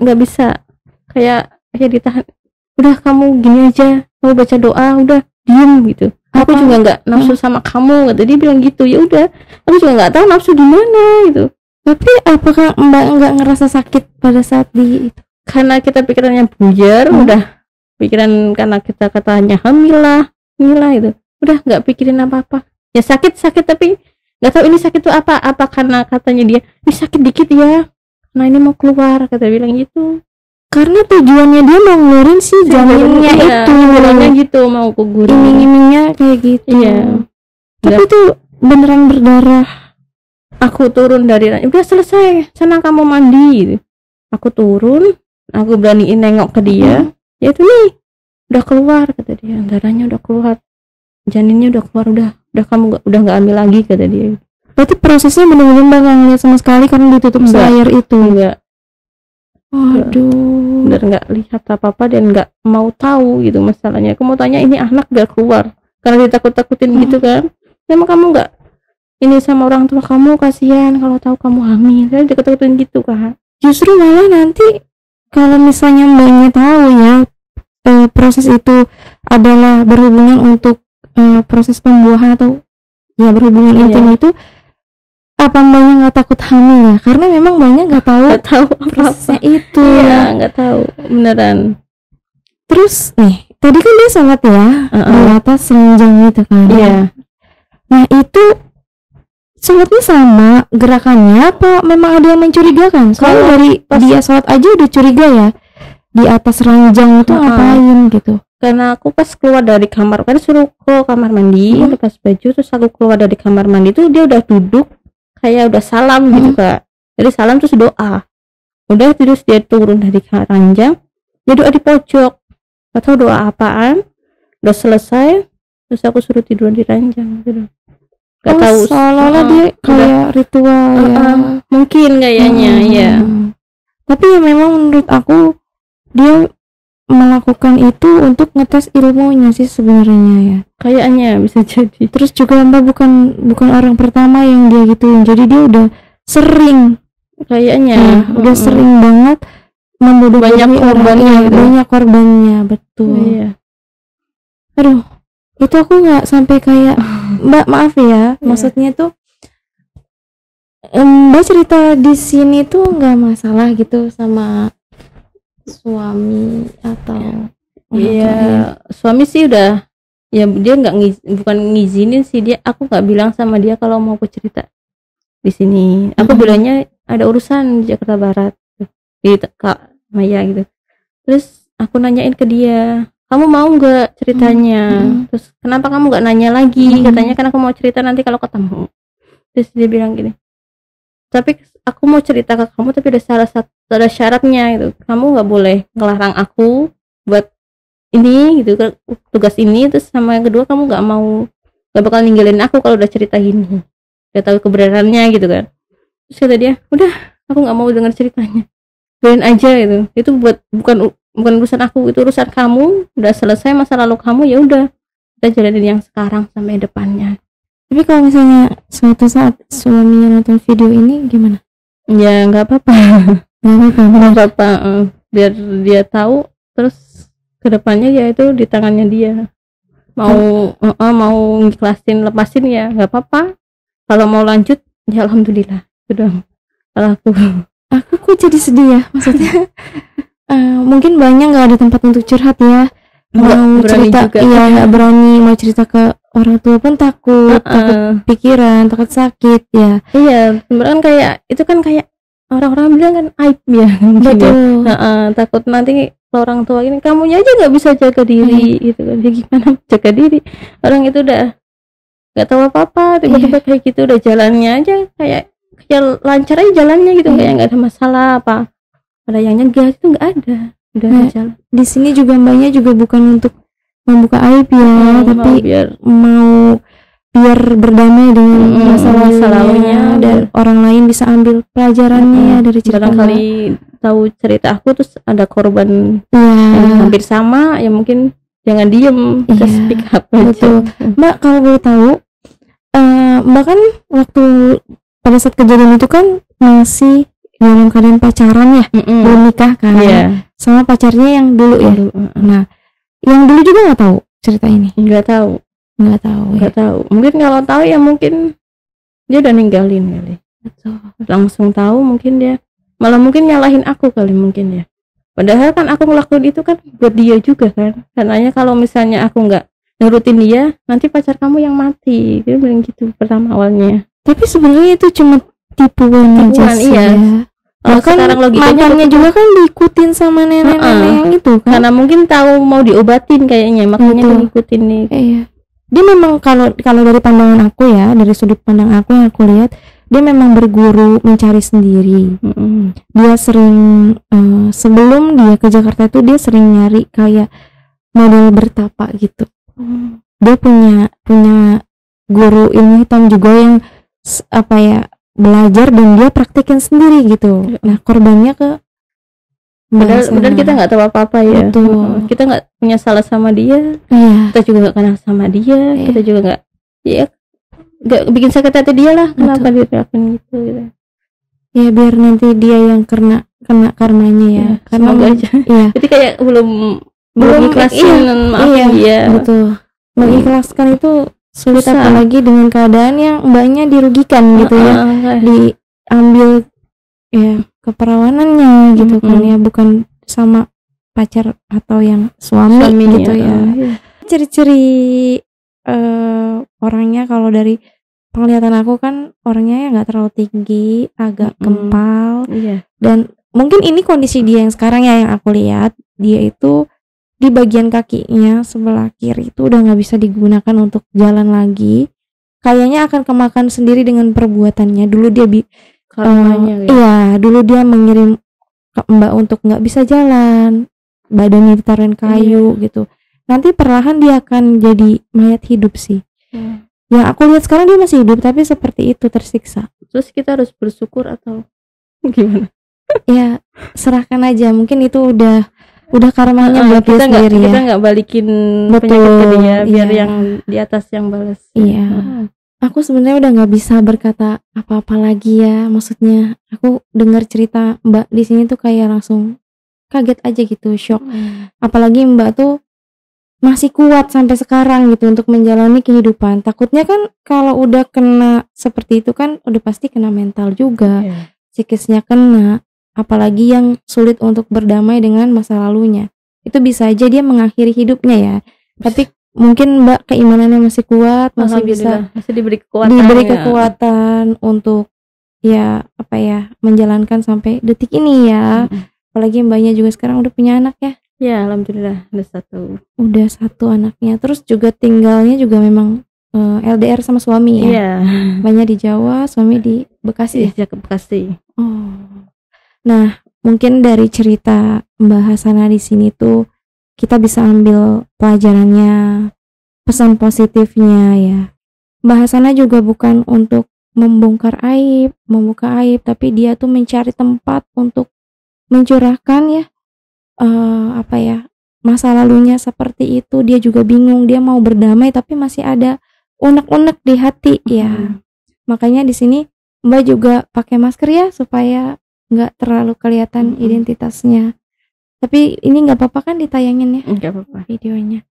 nggak bisa, kayak ditahan, udah kamu gini aja, kamu baca doa, udah diem gitu. Aku juga nggak nafsu sama kamu, kata dia bilang gitu. Ya udah, aku juga nggak tahu nafsu di mana gitu. Tapi apakah mbak nggak ngerasa sakit pada saat itu? Karena kita pikirannya buyar, udah pikiran, karena kita katanya hamil lah itu, udah nggak pikirin apa-apa. Ya sakit tapi nggak tahu ini sakit tuh apa karena katanya dia ini sakit dikit ya, nah ini mau keluar, kata bilang gitu. Karena tujuannya dia mau ngeluarin janinnya itu, bilangnya gitu, mau kugurin, iming-imingnya kayak gitu. Iya. Tapi tuh beneran berdarah. Aku turun dari, udah selesai, sana kamu mandi gitu. Aku turun, aku beraniin nengok ke dia, ya itu nih udah keluar, kata dia, darahnya udah keluar, janinnya udah keluar, udah kamu udah nggak ambil lagi, kata dia. Berarti prosesnya benar-benar nggak ngeliat sama sekali karena ditutup selayar itu. Enggak. Waduh. Bener nggak lihat apa-apa dan nggak mau tahu gitu masalahnya. Aku mau tanya, ini anak gak keluar karena ditakut-takutin gitu kan? Emang kamu nggak ini sama orang tua kamu, kasihan kalau tahu kamu hamil, kan ditakut-takutin gitu kan? Justru malah nanti kalau misalnya mbaknya tahu ya proses itu adalah berhubungan untuk proses pembuahan atau ya berhubungan intim itu, apa mbaknya nggak takut hamil ya? Karena memang mbaknya nggak tahu prosesnya itu. Iya, nggak tahu beneran. Terus nih tadi kan dia sholat ya di atas ranjang itu kan? Iya. Nah itu sholatnya sama gerakannya apa memang ada yang mencurigakan? Soalnya dari dia sholat aja udah curiga ya, di atas ranjang itu ngapain gitu. Karena aku pas keluar dari kamar, kan suruh ke kamar mandi, lepas baju, terus aku keluar dari kamar mandi tuh dia udah duduk kayak udah salam gitu kak. Jadi salam terus doa, udah terus dia turun dari ranjang, dia doa di pojok, gak tahu doa apaan. Udah selesai, terus aku suruh tidur di ranjang gitu. Gak tahu, seolah-olah dia kayak ritual ya. Mungkin kayaknya ya. Tapi ya memang menurut aku dia melakukan itu untuk ngetes ilmunya sih sebenarnya ya. Kayaknya bisa jadi. Terus juga Mbak bukan orang pertama yang dia gituin. Jadi dia udah sering Kayaknya udah sering banget membodoh-bodohi banyak korbannya orang, gitu. banyak korbannya, betul. Iya. Aduh, itu aku nggak sampai kayak Mbak maaf ya, maksudnya tuh Mbak cerita di sini tuh nggak masalah gitu sama suami atau Iya, suami sih udah, ya dia bukan ngizinin sih, aku nggak bilang sama dia kalau mau aku cerita di sini. Aku bilangnya ada urusan di Jakarta Barat di Kak Maya gitu. Terus aku nanyain ke dia, kamu mau nggak ceritanya? Terus kenapa kamu nggak nanya lagi? Katanya kan aku mau cerita nanti kalau ketemu. Terus dia bilang gini, tapi aku mau cerita ke kamu tapi ada syaratnya gitu. Kamu nggak boleh ngelarang aku buat ini gitu, tugas ini. Terus sama yang kedua, kamu nggak bakal ninggalin aku kalau udah cerita gini, udah tahu kebenarannya gitu kan. Terus kata dia, udah aku nggak mau dengar ceritanya, biarin aja gitu. Itu bukan urusan aku, itu urusan kamu. Udah selesai masa lalu kamu, ya udah kita jalanin yang sekarang sampai depannya. Tapi kalau misalnya suatu saat suaminya nonton video ini gimana? Ya nggak apa-apa. Nggak apa-apa, biar dia tahu. Terus kedepannya ya itu di tangannya dia. Mau ikhlasin lepasin ya nggak apa-apa. Kalau mau lanjut ya alhamdulillah. Sudah. Kalau aku kok jadi sedih ya, maksudnya mungkin banyak nggak ada tempat untuk curhat ya, mau cerita juga. Iya nggak berani mau cerita ke orang tua pun takut pikiran, takut sakit ya. Iya, sebenarnya kan kayak itu kan kayak orang-orang bilang kan aib ya. Betul. Takut nanti orang tua ini, kamunya aja nggak bisa jaga diri gitu kan. Ya gimana jaga diri? Orang itu udah nggak tahu apa-apa, tiba-tiba kayak gitu udah jalannya aja kayak lancar aja jalannya gitu, kayak nggak ada masalah apa. Ada yang nyegah itu nggak ada. Udah jalan. Di sini juga mbaknya juga bukan untuk membuka aib ya, tapi mau biar berdamai dengan masa lalunya dan orang lain bisa ambil pelajarannya dari cerita. Barangkali tahu cerita aku terus ada korban yang hampir sama, ya mungkin jangan diem, kita speak up aja. Betul. Mbak kalau boleh tahu, Mbak kan waktu pada saat kejadian itu kan masih dalam keadaan pacaran ya, belum nikah kan, sama pacarnya yang dulu ya. Nah, yang dulu juga nggak tahu cerita ini? Nggak tahu. Mungkin kalau tahu ya mungkin dia udah ninggalin kali. Betul. Langsung tahu mungkin dia malah mungkin nyalahin aku kali mungkin ya. Padahal kan aku ngelakuin itu kan buat dia juga kan. Karenanya kalau misalnya aku nggak nurutin dia, nanti pacar kamu yang mati. Dia bilang gitu pertama awalnya. Tapi sebenarnya itu cuma tipuan aja sih. Iya. Kan mantannya juga kan diikutin sama nenek-nenek yang itu kan. Karena mungkin tahu mau diobatin kayaknya, makanya dia ngikutin nih. Iya. Dia memang kalau dari pandangan aku ya, dari sudut pandang aku yang aku lihat, dia memang berguru mencari sendiri. Dia sering sebelum dia ke Jakarta itu dia sering nyari kayak model bertapa gitu. Dia punya guru ilmu hitam juga yang belajar dan dia praktekin sendiri gitu. Nah korbannya ke padahal kita nggak tahu apa-apa ya. Betul. Kita nggak punya salah sama dia. Kita juga nggak kenal sama dia. Kita juga nggak bikin sakit hati dia lah. Kenapa dia lakuin gitu. Ya biar nanti dia yang kena karmanya ya. Karena aja. Jadi kayak belum ikhlasin maafin dia. Betul. Mengikhlaskan itu sulit, apalagi dengan keadaan yang mbaknya dirugikan gitu ya, diambil ya keperawanannya gitu kan ya, bukan sama pacar atau yang suami gitu ya. Ciri-ciri orangnya kalau dari penglihatan aku kan orangnya nggak terlalu tinggi, agak kempal, dan mungkin ini kondisi dia yang sekarang ya, yang aku lihat dia itu di bagian kakinya sebelah kiri itu udah nggak bisa digunakan untuk jalan lagi. Kayaknya akan kemakan sendiri dengan perbuatannya. Dulu dia dulu dia mengirim ke Mbak untuk nggak bisa jalan, badannya ditaruhin kayu gitu. Nanti perlahan dia akan jadi mayat hidup sih. Yang aku lihat sekarang dia masih hidup tapi seperti itu, tersiksa. Terus kita harus bersyukur atau gimana? Ya serahkan aja, mungkin itu udah udah karmanya buat dia sendiri ya. Kita nggak balikin Betul, penyakit ke dia, biar iya. yang di atas yang balas. Iya. Aku sebenarnya udah nggak bisa berkata apa-apa lagi ya. Maksudnya aku dengar cerita Mbak di sini tuh kayak langsung kaget aja gitu, shock. Apalagi Mbak tuh masih kuat sampai sekarang gitu untuk menjalani kehidupan. Takutnya kan kalau udah kena seperti itu kan udah pasti kena mental juga. Iya. Psikisnya kena, apalagi yang sulit untuk berdamai dengan masa lalunya. Itu bisa aja dia mengakhiri hidupnya ya. Tapi mungkin Mbak keimanannya masih kuat, masih bisa Alhamdulillah, masih diberi kekuatan. diberi ya. kekuatan untuk ya apa ya menjalankan sampai detik ini ya. Apalagi Mbaknya juga sekarang udah punya anak ya. Ya, alhamdulillah ada satu. Udah satu anaknya. Terus juga tinggalnya juga memang LDR sama suami ya. Iya. Mbaknya di Jawa, suami di Bekasi ya. Iya, ke Bekasi. Oh. Nah, mungkin dari cerita Mbak Hasanah di sini tuh kita bisa ambil pelajarannya, pesan positifnya ya. Mbak Hasanah juga bukan untuk membongkar aib, membuka aib, tapi dia tuh mencari tempat untuk mencurahkan ya apa ya masa lalunya seperti itu. Dia juga bingung, dia mau berdamai tapi masih ada unek-unek di hati ya. Makanya di sini Mbak juga pakai masker ya supaya nggak terlalu kelihatan identitasnya. Tapi ini nggak apa-apa kan ditayangin ya Enggak apa-apa. videonya.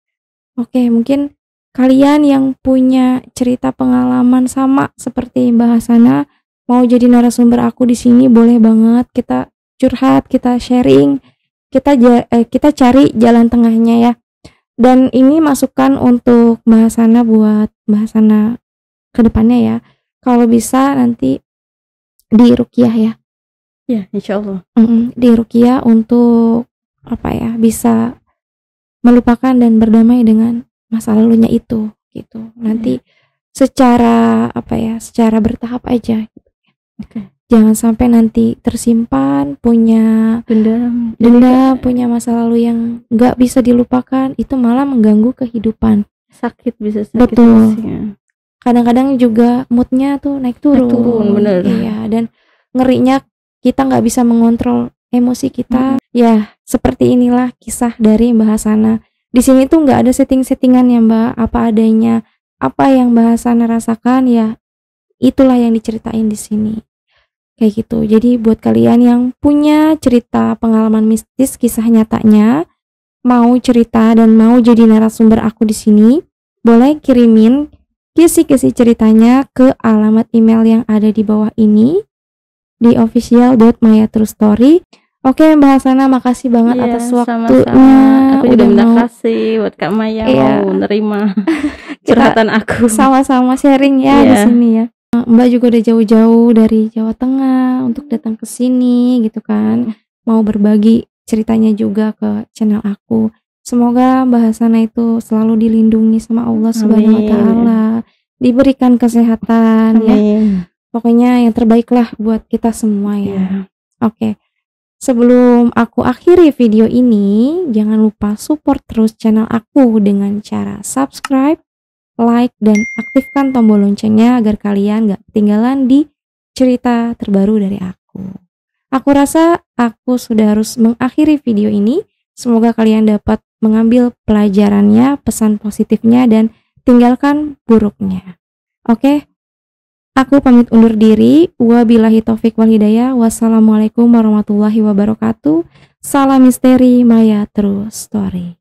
Oke, mungkin kalian yang punya cerita pengalaman sama seperti Mbak Hasanah mau jadi narasumber aku di sini, boleh banget kita curhat, kita sharing, kita cari jalan tengahnya ya. Dan ini masukan untuk Mbak Hasanah buat Mbak Hasanah ke depannya ya. Kalau bisa nanti di ruqyah ya. Ya, insyaallah. Di ruqyah untuk apa ya, bisa melupakan dan berdamai dengan masa lalunya itu gitu. Nanti secara apa ya, secara bertahap aja gitu. Oke. Jangan sampai nanti tersimpan punya Dendam. dendam, punya masa lalu yang nggak bisa dilupakan, itu malah mengganggu kehidupan. Sakit, bisa sakit. Betul. Pastinya. Kadang-kadang juga moodnya tuh naik turun. Naik turun, bener. Iya, dan ngerinya kita nggak bisa mengontrol emosi kita. Ya, seperti inilah kisah dari Mbak Hasanah. Di sini tuh nggak ada setting-settingan ya Mbak, apa adanya, apa yang Mbak Hasanah rasakan ya itulah yang diceritain di sini. Kayak gitu. Jadi buat kalian yang punya cerita pengalaman mistis, kisah nyatanya, mau cerita dan mau jadi narasumber aku di sini, boleh kirimin kisi-kisi ceritanya ke alamat email yang ada di bawah ini di official.mayatrustory. Oke Mbak Hasanah, makasih banget Iya, atas sama-sama. waktunya. Aku juga udah minta mau kasih buat Kak Maya Iya. mau nerima Kita curhatan aku. sama-sama sharing ya di Iya. sini ya. Mbak juga udah jauh-jauh dari Jawa Tengah untuk datang ke sini gitu kan. Mau berbagi ceritanya juga ke channel aku. Semoga Mbak Hasanah itu selalu dilindungi sama Allah Subhanahu wa Amin. taala, diberikan kesehatan ya. Amin. Pokoknya yang terbaik lah buat kita semua ya. Iya. Oke. Sebelum aku akhiri video ini, jangan lupa support terus channel aku dengan cara subscribe, like, dan aktifkan tombol loncengnya agar kalian gak ketinggalan di cerita terbaru dari aku. Aku rasa aku sudah harus mengakhiri video ini. Semoga kalian dapat mengambil pelajarannya, pesan positifnya, dan tinggalkan buruknya. Oke? Aku pamit undur diri. Wabillahi taufik wal hidayah. Wassalamualaikum warahmatullahi wabarakatuh. Salam misteri Maya True Story.